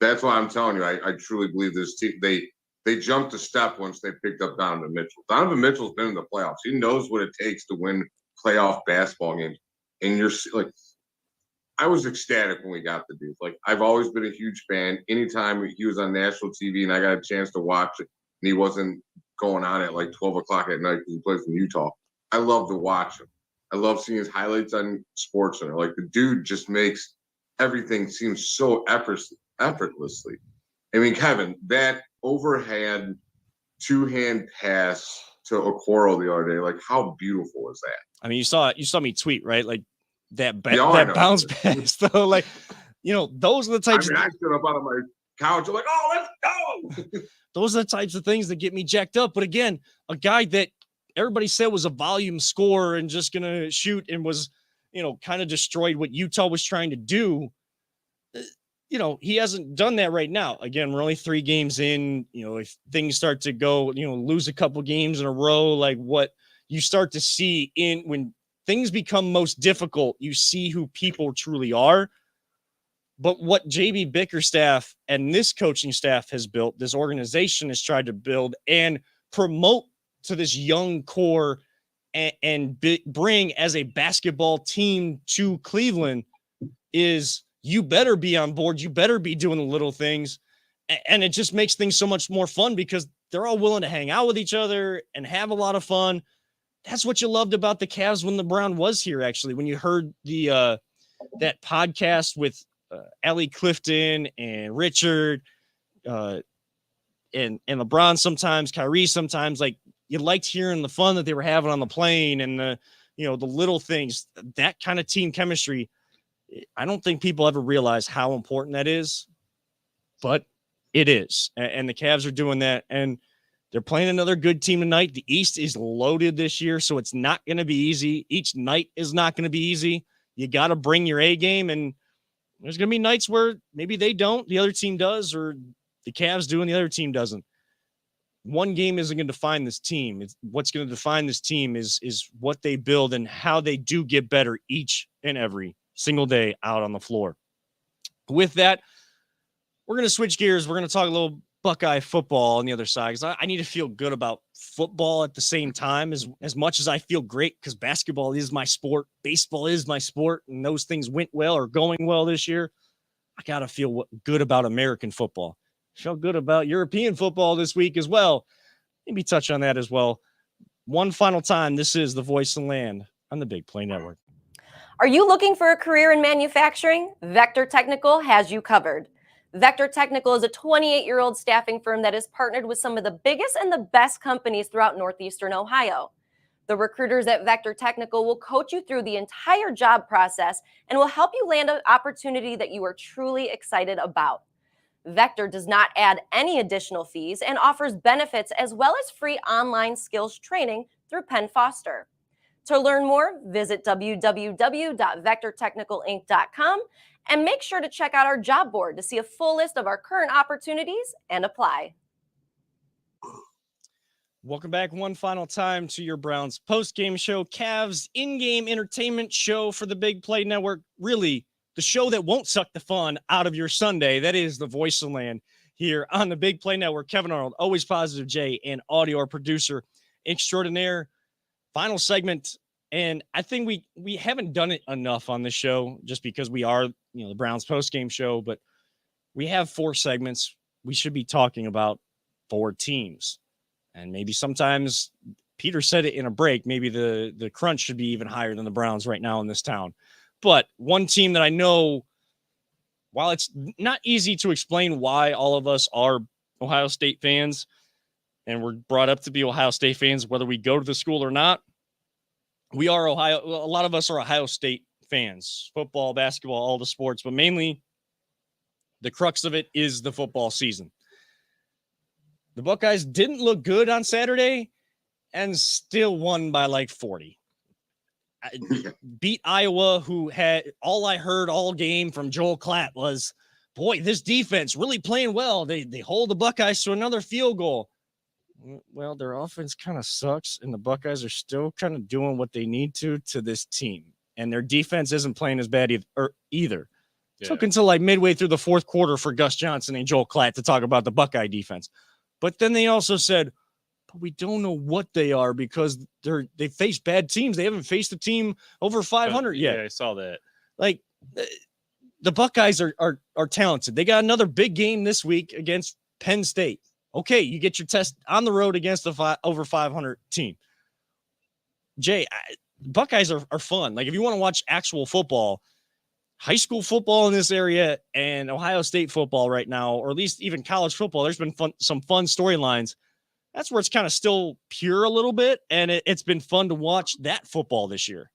That's why I'm telling you, I truly believe this team. They jumped a step once they picked up Donovan Mitchell. Donovan Mitchell's been in the playoffs. He knows what it takes to win playoff basketball games. And you're like, I was ecstatic when we got the dude. Like, I've always been a huge fan. Anytime he was on national TV and I got a chance to watch it, and he wasn't going on at like 12 o'clock at night because he plays in Utah, I love to watch him. I love seeing his highlights on SportsCenter. Like, the dude just makes everything seem so effortlessly. I mean, Kevin, that overhand two-hand pass to Okoro the other day, like, how beautiful is that? I mean, you saw me tweet, right? Like that Yeah, I that know. bounce pass though. Like, those are the I types mean, I stood up out of my couch. I'm like, oh, let's go. those are the types of things that get me jacked up. But again, a guy that everybody said was a volume scorer and just gonna shoot and was, kind of destroyed what Utah was trying to do. He hasn't done that right now. Again, we're only 3 games in. If things start to go, lose a couple games in a row, like what you start to see when things become most difficult, you see who people truly are. But what JB Bickerstaff and this coaching staff has built, this organization has tried to build and promote to this young core and bring as a basketball team to Cleveland is you better be on board. You better be doing the little things. And it just makes things so much more fun because they're all willing to hang out with each other and have a lot of fun. That's what you loved about the Cavs when LeBron was here, actually, when you heard that podcast with Allie Clifton and Richard and LeBron sometimes, Kyrie sometimes, like you liked hearing the fun that they were having on the plane and the little things, that kind of team chemistry. I don't think people ever realize how important that is, but it is. And the Cavs are doing that. And they're playing another good team tonight. The East is loaded this year, so it's not going to be easy. Each night is not going to be easy. You got to bring your A game, and there's going to be nights where maybe they don't, the other team does, or the Cavs do and the other team doesn't. One game isn't going to define this team. What's going to define this team is what they build and how they do get better each and every single day out on the floor. With that, we're going to switch gears. We're going to talk a little Buckeye football on the other side because I need to feel good about football at the same time as much as I feel great because basketball is my sport, baseball is my sport, and those things went well or going well this year. I got to feel good about American football. Feel good about European football this week as well. Maybe touch on that as well. One final time, this is the Voice of the Land on the Big Play Network. Are you looking for a career in manufacturing? Vector Technical has you covered. Vector Technical is a 28-year-old staffing firm that has partnered with some of the biggest and the best companies throughout Northeastern Ohio. The recruiters at Vector Technical will coach you through the entire job process and will help you land an opportunity that you are truly excited about. Vector does not add any additional fees and offers benefits as well as free online skills training through Penn Foster. To learn more, visit www.vectortechnicalinc.com and make sure to check out our job board to see a full list of our current opportunities and apply. Welcome back one final time to your Browns post-game show, Cavs in-game entertainment show for the Big Play Network. Really, the show that won't suck the fun out of your Sunday. That is the Voice of the Land here on the Big Play Network. Kevin Arnold, always positive J, and audio our producer extraordinaire. Final segment, and I think we haven't done it enough on this show just because we are, the Browns post-game show, but we have 4 segments. We should be talking about 4 teams. And maybe sometimes Peter said it in a break, maybe the crunch should be even higher than the Browns right now in this town. But one team that I know, while it's not easy to explain why all of us are Ohio State fans, and we're brought up to be Ohio State fans, whether we go to the school or not, we are Ohio. A lot of us are Ohio State fans, football, basketball, all the sports, but mainly the crux of it is the football season. The Buckeyes didn't look good on Saturday and still won by like 40. Beat Iowa, who had all I heard all game from Joel Klatt was, boy, this defense really playing well. They hold the Buckeyes to another field goal. Well, their offense kind of sucks, and the Buckeyes are still kind of doing what they need to this team. and their defense isn't playing as bad either. Yeah. Took until like midway through the fourth quarter for Gus Johnson and Joel Klatt to talk about the Buckeye defense. But then they also said, but we don't know what they are because they face bad teams. They haven't faced a team over 500 yet. Yeah, I saw that. Like the Buckeyes are talented. They got another big game this week against Penn State. Okay, you get your test on the road against the over 500 team. Jay, Buckeyes are fun. Like if you want to watch actual football, high school football in this area and Ohio State football right now, or at least even college football, there's been some fun storylines. That's where it's kind of still pure a little bit, and it's been fun to watch that football this year.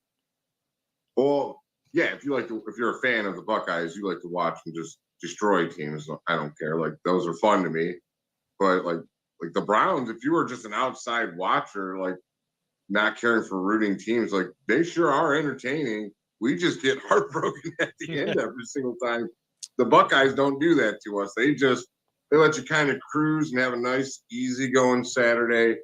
Well, yeah, if you're a fan of the Buckeyes, you like to watch them just destroy teams. I don't care. Like those are fun to me. But like the Browns, if you were just an outside watcher, like not caring for rooting teams, like they sure are entertaining. We just get heartbroken at the end every single time. The Buckeyes don't do that to us. They let you kind of cruise and have a nice, easygoing Saturday,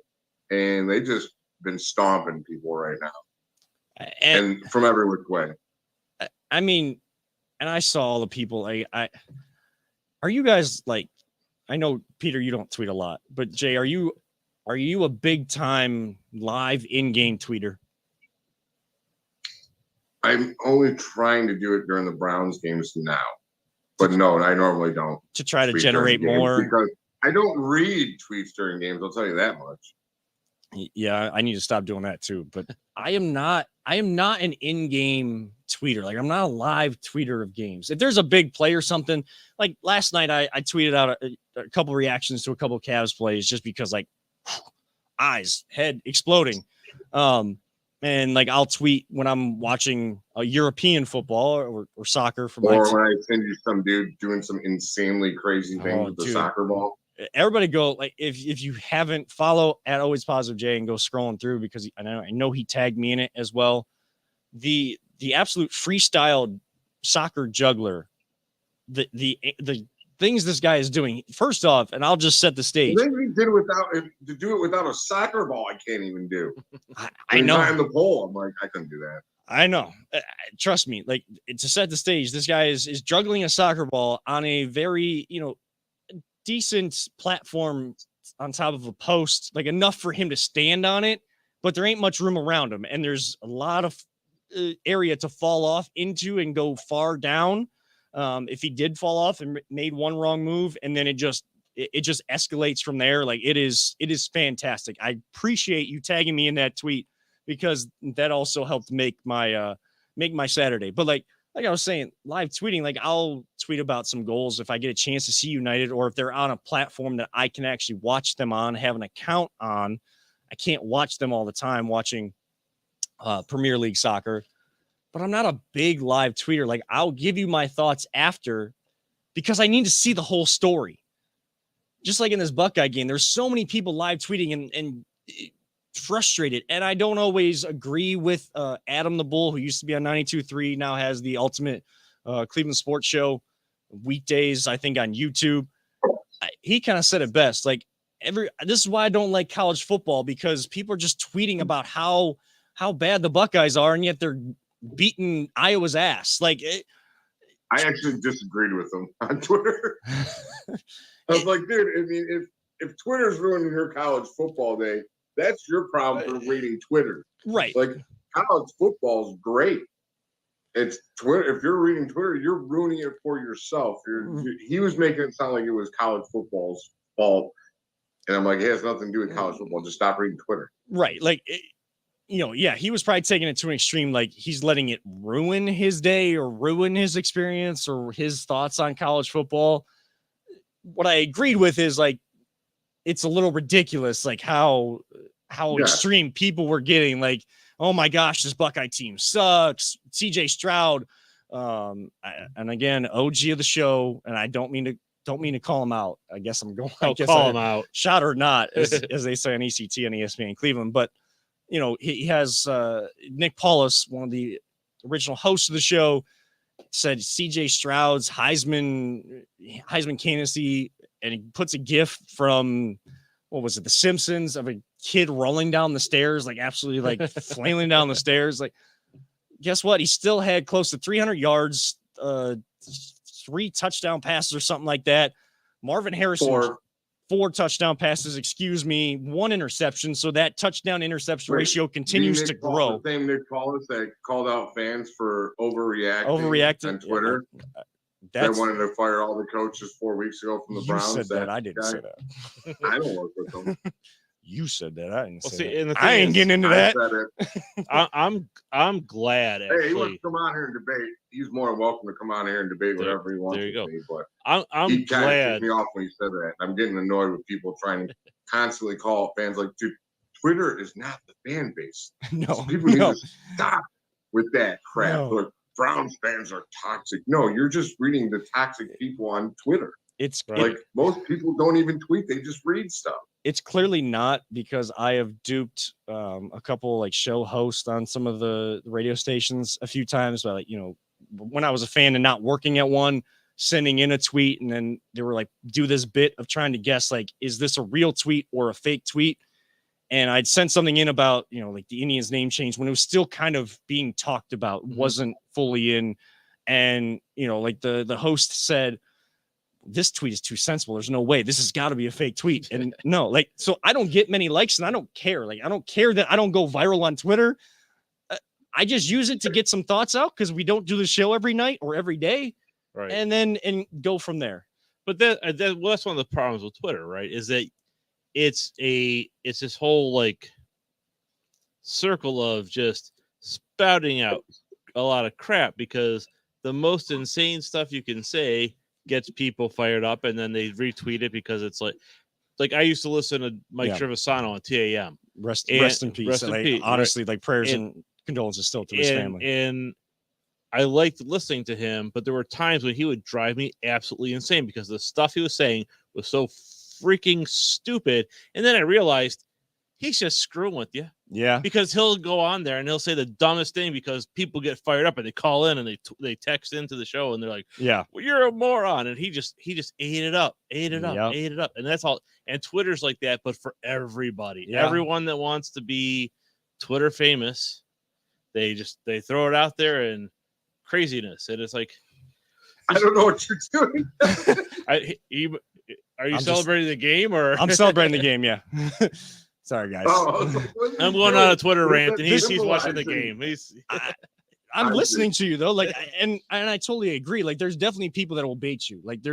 and they just been stomping people right now, and from every which way. I mean, and I saw all the people. Are you guys like? I know, Peter, you don't tweet a lot, but Jay, are you a big time live in-game tweeter? I'm only trying to do it during the Browns games now, but no, I normally don't. To try to generate more? Because I don't read tweets during games. I'll tell you that much. Yeah, I need to stop doing that too. But I am not an in-game tweeter. Like I'm not a live tweeter of games. If there's a big play or something, like last night, I tweeted out a couple reactions to a couple of Cavs plays just because like eyes, head exploding. And like I'll tweet when I'm watching a European football or soccer from or when I send you some dude doing some insanely crazy thing with the soccer ball. Everybody go like if you haven't follow at Always Positive J and go scrolling through because I know he tagged me in it as well. The absolute freestyle soccer juggler, the things this guy is doing. First off, and I'll just set the stage. Then he did to do it without a soccer ball. I can't even do. I know. I'm the pole. I'm like I couldn't do that. I know. Trust me. Like to set the stage, this guy is juggling a soccer ball on a very decent platform on top of a post, like enough for him to stand on it, but there ain't much room around him, and there's a lot of area to fall off into and go far down. If he did fall off and made one wrong move, and then it just escalates from there. Like it is fantastic. I appreciate you tagging me in that tweet because that also helped make my Saturday. But like I was saying, live tweeting, like I'll tweet about some goals if I get a chance to see United, or if they're on a platform that I can actually watch them on, have an account on. I can't watch them all the time watching Premier League soccer, but I'm not a big live tweeter. Like I'll give you my thoughts after because I need to see the whole story. Just like in this Buckeye game, there's so many people live tweeting and frustrated, and I don't always agree with Adam the Bull, who used to be on 92.3, now has the Ultimate Cleveland Sports Show weekdays, I think, on YouTube. He kind of said it best. Like this is why I don't like college football, because people are just tweeting about how bad the Buckeyes are, and yet they're beating Iowa's ass. Like I actually disagreed with him on Twitter. I was like, dude, I mean, if Twitter's ruining your college football day, that's your problem for reading Twitter. Right. Like college football is great. It's Twitter. If you're reading Twitter, you're ruining it for yourself. He was making it sound like it was college football's fault. And I'm like, it has nothing to do with college football. Just stop reading Twitter. Right. Like, yeah, he was probably taking it to an extreme. Like he's letting it ruin his day or ruin his experience or his thoughts on college football. What I agreed with is like, it's a little ridiculous, like how extreme people were getting. Like, oh my gosh, this Buckeye team sucks. CJ Stroud, and again, OG of the show, and I don't mean to call him out. I guess I'm going. I'll call him out, shot or not, as they say on ECT and ESPN Cleveland. But he has Nick Paulus, one of the original hosts of the show, said CJ Stroud's Heisman candidacy. And he puts a GIF from, what was it, The Simpsons, of a kid rolling down the stairs, like absolutely like flailing down the stairs. Like guess what? He still had close to 300 yards, 3 touchdown passes or something like that. Marvin Harrison, 4 touchdown passes, 1 interception. So that touchdown interception ratio continues to grow. The same Nick Paulus that called out fans for overreacting on Twitter. That wanted to fire all the coaches 4 weeks ago from the Browns. You said that. I didn't say that. I don't work with them. You said that. I didn't say and that. I ain't getting into that. I'm glad. Actually. Hey, he wants to come out here and debate. He's more than welcome to come out here and debate whatever he wants. There you go. Me, but I'm he kind of glad. ticked me off when he said that. I'm getting annoyed with people trying to constantly call fans like, dude, Twitter is not the fan base. No, so people need to stop with that crap. No. Look, Browns fans are toxic. No, you're just reading the toxic people on Twitter. It's like most people don't even tweet; they just read stuff. It's clearly not, because I have duped a couple like show hosts on some of the radio stations a few times. But when I was a fan and not working at one, sending in a tweet, and then they were like, do this bit of trying to guess, like, is this a real tweet or a fake tweet? And I'd sent something in about, like the Indians name change when it was still kind of being talked about, wasn't fully in. And, like the host said, this tweet is too sensible. There's no way. This has got to be a fake tweet. And no, like, so I don't get many likes, and I don't care. Like, I don't care that I don't go viral on Twitter. I just use it to get some thoughts out, because we don't do the show every night or every day. Right. And go from there. But that's one of the problems with Twitter, right? Is that it's this whole like circle of just spouting out a lot of crap, because the most insane stuff you can say gets people fired up, and then they retweet it because it's like I used to listen to Mike Trevisano on TAM. Rest in peace. Rest in peace. Honestly, like prayers and condolences still to his family. And I liked listening to him, but there were times when he would drive me absolutely insane because the stuff he was saying was so freaking stupid. And then I realized he's just screwing with you. Yeah. Because he'll go on there and he'll say the dumbest thing because people get fired up and they call in and they text into the show and they're like, yeah, well, you're a moron. And he just ate it up. And that's all. And Twitter's like that, but for everybody. Yeah. Everyone that wants to be Twitter famous, they throw it out there and craziness. And it's like, I don't know what you're doing. Are you celebrating the game or? I'm celebrating the game. Yeah. Sorry, guys. I'm going on a Twitter rant, and he's watching the game. I'm listening to you though, like, and I totally agree. Like, there's definitely people that will bait you. Like,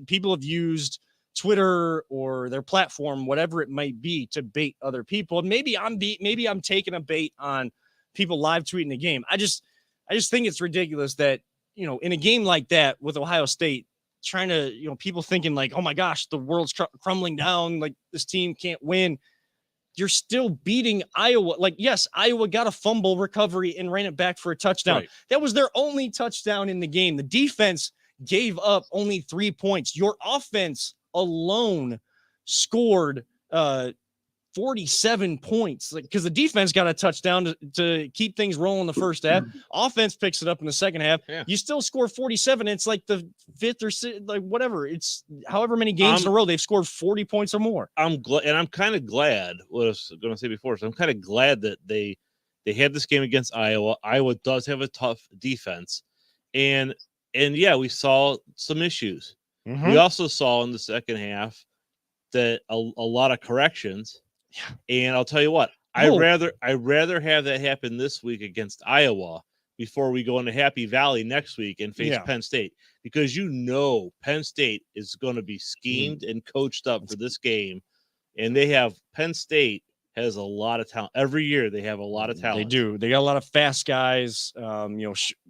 people have used Twitter or their platform, whatever it might be, to bait other people. And maybe I'm taking a bait on people live tweeting the game. I just think it's ridiculous that in a game like that with Ohio State, trying to people thinking like, oh my gosh, the world's crumbling down, like this team can't win. You're still beating Iowa. Like, yes, Iowa got a fumble recovery and ran it back for a touchdown. Right. That was their only touchdown in the game. The defense gave up only 3 points. Your offense alone scored 47 points, like, because the defense got a touchdown to keep things rolling the first half. Offense picks it up in the second half. Yeah. You still score 47. It's like the fifth or sixth, like whatever. It's however many games in a row they've scored 40 points or more. I'm glad, and I'm kind of glad. What I was going to say before, so I'm kind of glad that they had this game against Iowa. Iowa does have a tough defense, and yeah, we saw some issues. Mm-hmm. We also saw in the second half that a lot of corrections. Yeah. And I'll tell you what, I'd rather have that happen this week against Iowa before we go into Happy Valley next week and face Penn State, because Penn State is going to be schemed and coached up for this game, and Penn State has a lot of talent. Every year they have a lot of talent. They do. They got a lot of fast guys.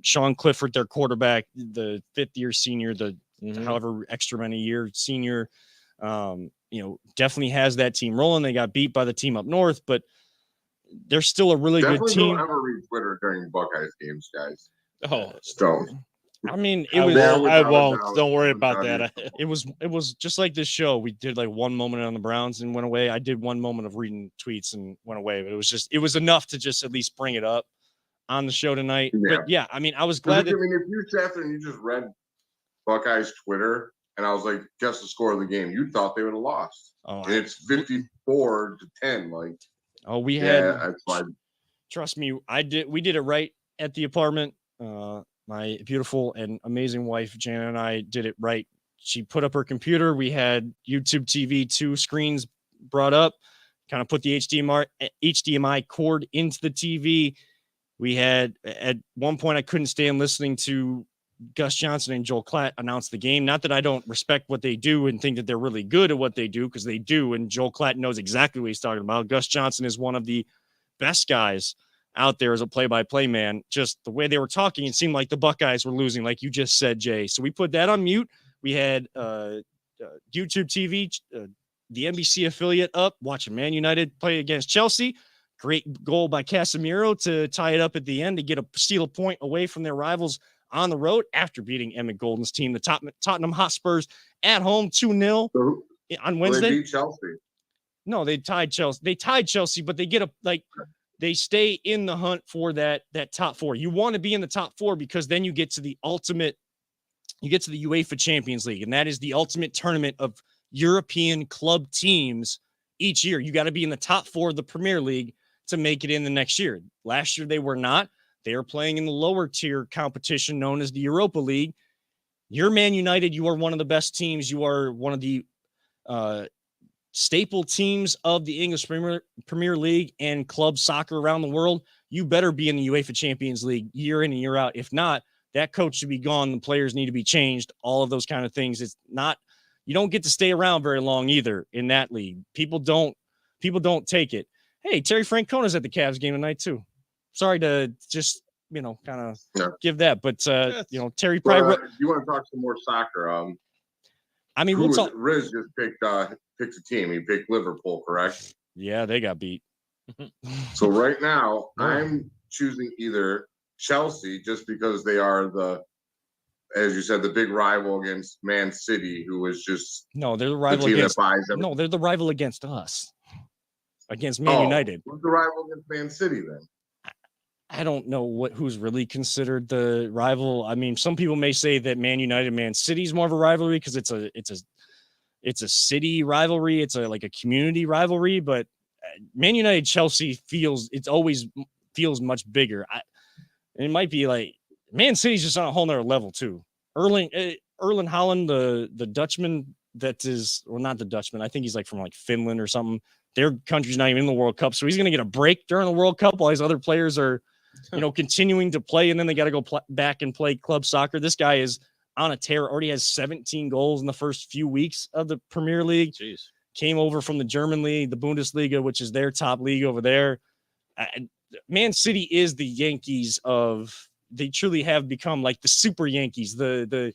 Sean Clifford, their quarterback, the fifth-year senior, however extra many year senior. Definitely has that team rolling. They got beat by the team up north, but they're still a really good team. Don't ever read Twitter during Buckeyes games, guys. Oh, don't. I mean, I won't. Don't worry about that. It was just like this show. We did like one moment on the Browns and went away. I did one moment of reading tweets and went away, but it was enough to just at least bring it up on the show tonight. Yeah. But yeah, I mean, I was glad. If you sat there and you just read Buckeyes Twitter, and I was like, guess the score of the game, you thought they would have lost. Oh, and it's 54-10. Like, we had. Trust me, we did it right at the apartment. My beautiful and amazing wife, Jana, and I did it right. She put up her computer. We had YouTube TV, 2 screens brought up, kind of put the HDMI cord into the TV. We had, at one point, I couldn't stand listening to Gus Johnson and Joel Klatt announce the game. Not that I don't respect what they do and think that they're really good at what they do, because they do. And Joel Klatt knows exactly what he's talking about. Gus Johnson is one of the best guys out there as a play-by-play man. Just the way they were talking, it seemed like the Buckeyes were losing, like you just said, Jay. So we put that on mute. We had YouTube TV, the NBC affiliate up, watching Man United play against Chelsea. Great goal by Casemiro to tie it up at the end to steal a point away from their rivals on the road after beating Emmett Golden's team, the Tottenham Hotspurs, at home 2-0 on Wednesday. They beat Chelsea. No, they tied Chelsea, but they stay in the hunt for that top 4. You want to be in the top 4 because then you get to the UEFA Champions League, and that is the ultimate tournament of European club teams each year. You got to be in the top 4 of the Premier League to make it in the next year. Last year they were not. They are playing in the lower tier competition known as the Europa League. You're Man United. You are one of the best teams. You are one of the staple teams of the English Premier League and club soccer around the world. You better be in the UEFA Champions League year in and year out. If not, that coach should be gone. The players need to be changed. All of those kind of things. It's not, you don't get to stay around very long either in that league. People don't take it. Hey, Terry Francona's at the Cavs game tonight too. Sorry to just, kind of give that, but Terry probably. You want to talk some more soccer? Riz just picked a team. He picked Liverpool, correct? Yeah, they got beat. So right now, I'm choosing either Chelsea, just because they are as you said, the big rival against Man City, who was just they're the rival against. No, they're the rival against us. Against Man United. Who's the rival against Man City then? I don't know who's really considered the rival. I mean, some people may say that Man United and Man City is more of a rivalry because it's a city rivalry. It's like a community rivalry, but Man United Chelsea always feels much bigger. It might be like Man City's just on a whole nother level too. Erling Haaland, the Dutchman, not the Dutchman. I think he's from Finland or something. Their country's not even in the World Cup, so he's going to get a break during the World Cup while his other players are, continuing to play, and then they got to go back and play club soccer. This guy is on a tear. Already has 17 goals in the first few weeks of the Premier League. Jeez. Came over from the German league, the Bundesliga, which is their top league over there. Man City is the Yankees they truly have become like the super Yankees, the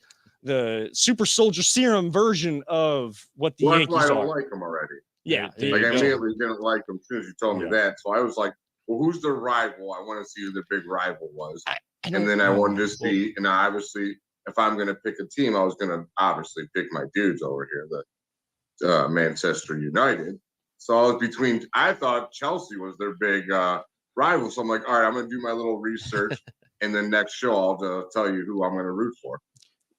super soldier serum version of what the Yankees are. I don't like them already. Yeah. I immediately didn't like them as soon as you told me that. So I was like, well, who's their rival? I want to see who their big rival was. And then I wanted to see, and obviously, if I'm going to pick a team, I was going to obviously pick my dudes over here, the Manchester United. So I was I thought Chelsea was their big rival. So I'm like, all right, I'm going to do my little research. And then next show, I'll tell you who I'm going to root for.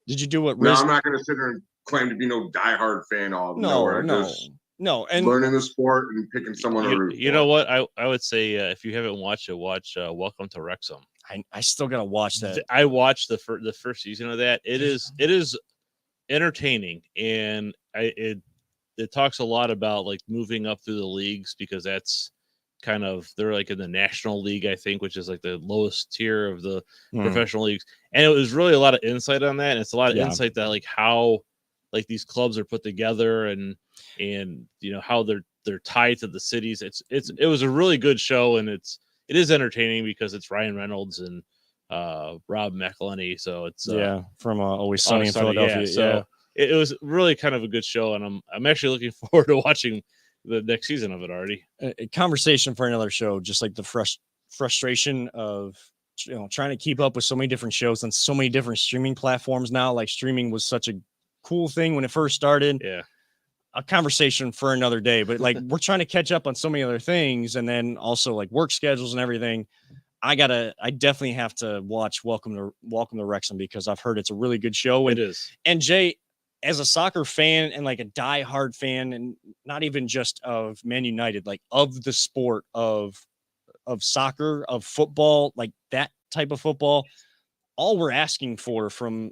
Did you do what? No, I'm not going to sit here and claim to be no diehard fan. No, and learning the sport and picking someone to root for. You know what? I would say if you haven't watched it, watch Welcome to Wrexham. I still gotta watch that. I watched the first season of that. It is entertaining, and it talks a lot about moving up through the leagues, because that's kind of, they're in the National League, I think, which is the lowest tier of the professional leagues. And it was really a lot of insight on that. And it's a lot of insight that how these clubs are put together and how they're tied to the cities. It was a really good show, and it is entertaining because it's Ryan Reynolds and Rob McElhenney. So it's from Always Sunny in Philadelphia. Yeah. So it was really kind of a good show, and I'm actually looking forward to watching the next season of it already. A conversation for another show, just like the frustration of trying to keep up with so many different shows on so many different streaming platforms now. Like, streaming was such a cool thing when it first started. Yeah. A conversation for another day, but we're trying to catch up on so many other things, and then also work schedules and everything. I definitely have to watch Welcome to Wrexham, because I've heard it's a really good show. It is. And Jay, as a soccer fan and a diehard fan, and not even just of Man United, of the sport of soccer, of football, that type of football. All we're asking for from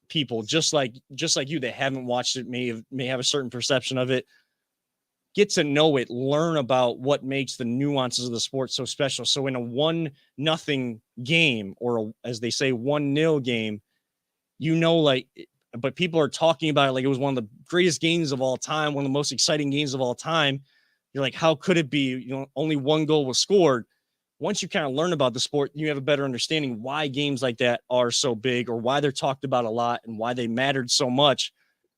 people just like you that haven't watched it, may have a certain perception of it, get to know it, learn about what makes the nuances of the sport so special. So in a 1-0 game, or as they say, 1-0 game, but people are talking about it like it was one of the greatest games of all time, one of the most exciting games of all time. You're like, how could it be? Only 1 goal was scored. Once you kind of learn about the sport, you have a better understanding why games like that are so big, or why they're talked about a lot, and why they mattered so much.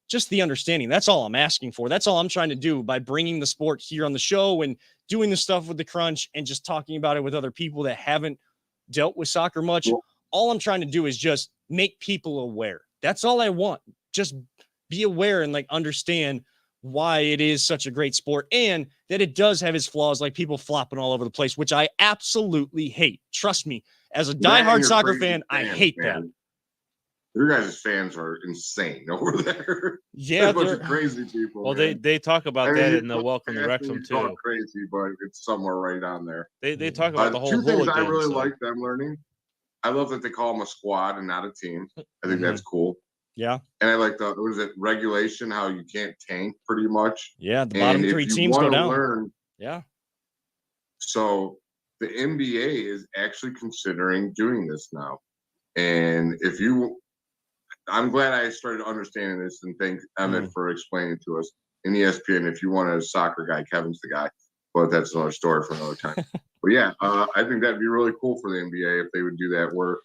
Just the understanding. That's all I'm asking for. That's all I'm trying to do by bringing the sport here on the show and doing the stuff with the Crunch and just talking about it with other people that haven't dealt with soccer much. All I'm trying to do is just make people aware. That's all I want. Just be aware and like understand why it is such a great sport, and that it does have its flaws, like people flopping all over the place, which I absolutely hate. Trust me, as a diehard soccer fan, I hate that. Your guys' fans are insane over there. Yeah, a bunch of crazy people. Well, man. they talk about that in the Welcome to Wrexham It's all too. crazy, but it's somewhere right on there. They talk about the whole 2 things I hooligan, really so- like them learning. I love that they call them a squad and not a team. I think that's cool. Yeah. And I like regulation, how you can't tank pretty much. Yeah. The bottom And 3 if you teams go wanna down. learn, Yeah. so the NBA is actually considering doing this now. And I'm glad I started understanding this, and thank Emmett for explaining to us in ESPN. If you want a soccer guy, Kevin's the guy, but that's another story for another time. But yeah, I think that'd be really cool for the NBA if they would do that, where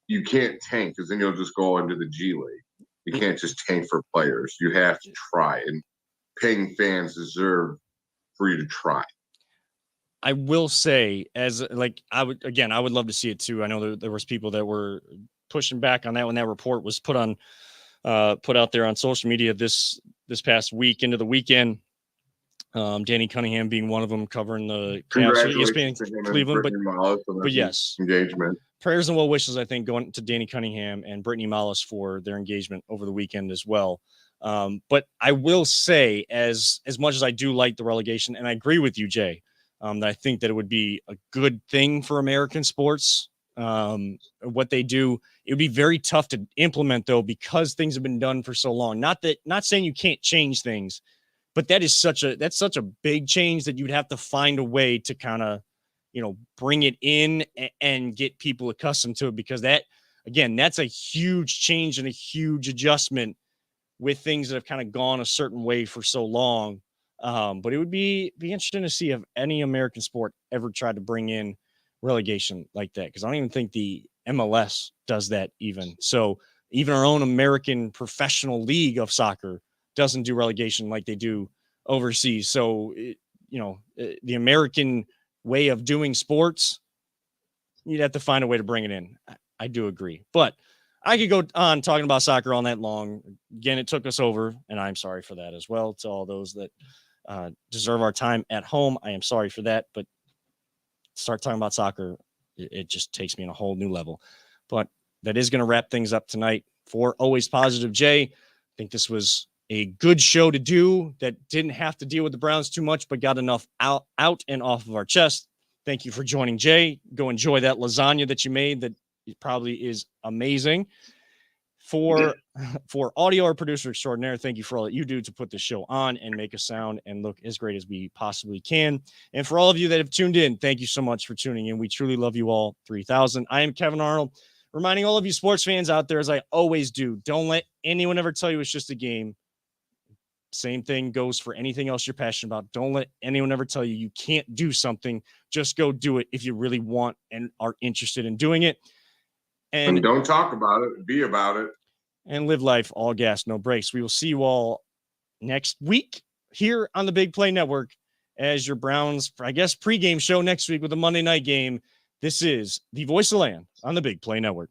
you can't tank, because then you'll just go into the G League. You can't just tank for players. You have to try, and paying fans deserve for you to try. I will say, I would love to see it too. I know there was people that were pushing back on that when that report was put out there on social media this past week into the weekend. Danny Cunningham being one of them, covering the Cavs, Congratulations to him and Cleveland, Brittany Miles on but their yes, engagement. prayers and well wishes, I think, going to Danny Cunningham and Brittany Miles for their engagement over the weekend as well. But I will say, as much as I do like the relegation, and I agree with you, Jay, that I think that it would be a good thing for American sports. What they do, it would be very tough to implement, though, because things have been done for so long. Not saying you can't change things, but that's such a big change that you'd have to find a way to kind of, bring it in and get people accustomed to it, because that's a huge change and a huge adjustment with things that have kind of gone a certain way for so long. But it would be interesting to see if any American sport ever tried to bring in relegation like that, because I don't even think the MLS does that even. So even our own American professional league of soccer doesn't do relegation like they do overseas. So, the American way of doing sports, you'd have to find a way to bring it in. I do agree, but I could go on talking about soccer all night long. Again, it took us over, and I'm sorry for that as well. To all those that deserve our time at home, I am sorry for that, but start talking about soccer, it just takes me on a whole new level. But that is going to wrap things up tonight for Always Positive Jay. I think this was a good show to do that didn't have to deal with the Browns too much, but got enough out and off of our chest. Thank you for joining, Jay. Go enjoy that lasagna that you made. That probably is amazing. For audio or producer extraordinaire, thank you for all that you do to put this show on and make us sound and look as great as we possibly can. And for all of you that have tuned in, thank you so much for tuning in. We truly love you all 3,000. I am Kevin Arnold, reminding all of you sports fans out there, as I always do, don't let anyone ever tell you it's just a game. Same thing goes for anything else you're passionate about. Don't let anyone ever tell you you can't do something. Just go do it if you really want and are interested in doing it. And don't talk about it, be about it. And live life all gas, no brakes. We will see you all next week here on the Big Play Network as your Browns, I guess, pregame show next week with a Monday night game. This is the Voice of the Land on the Big Play Network.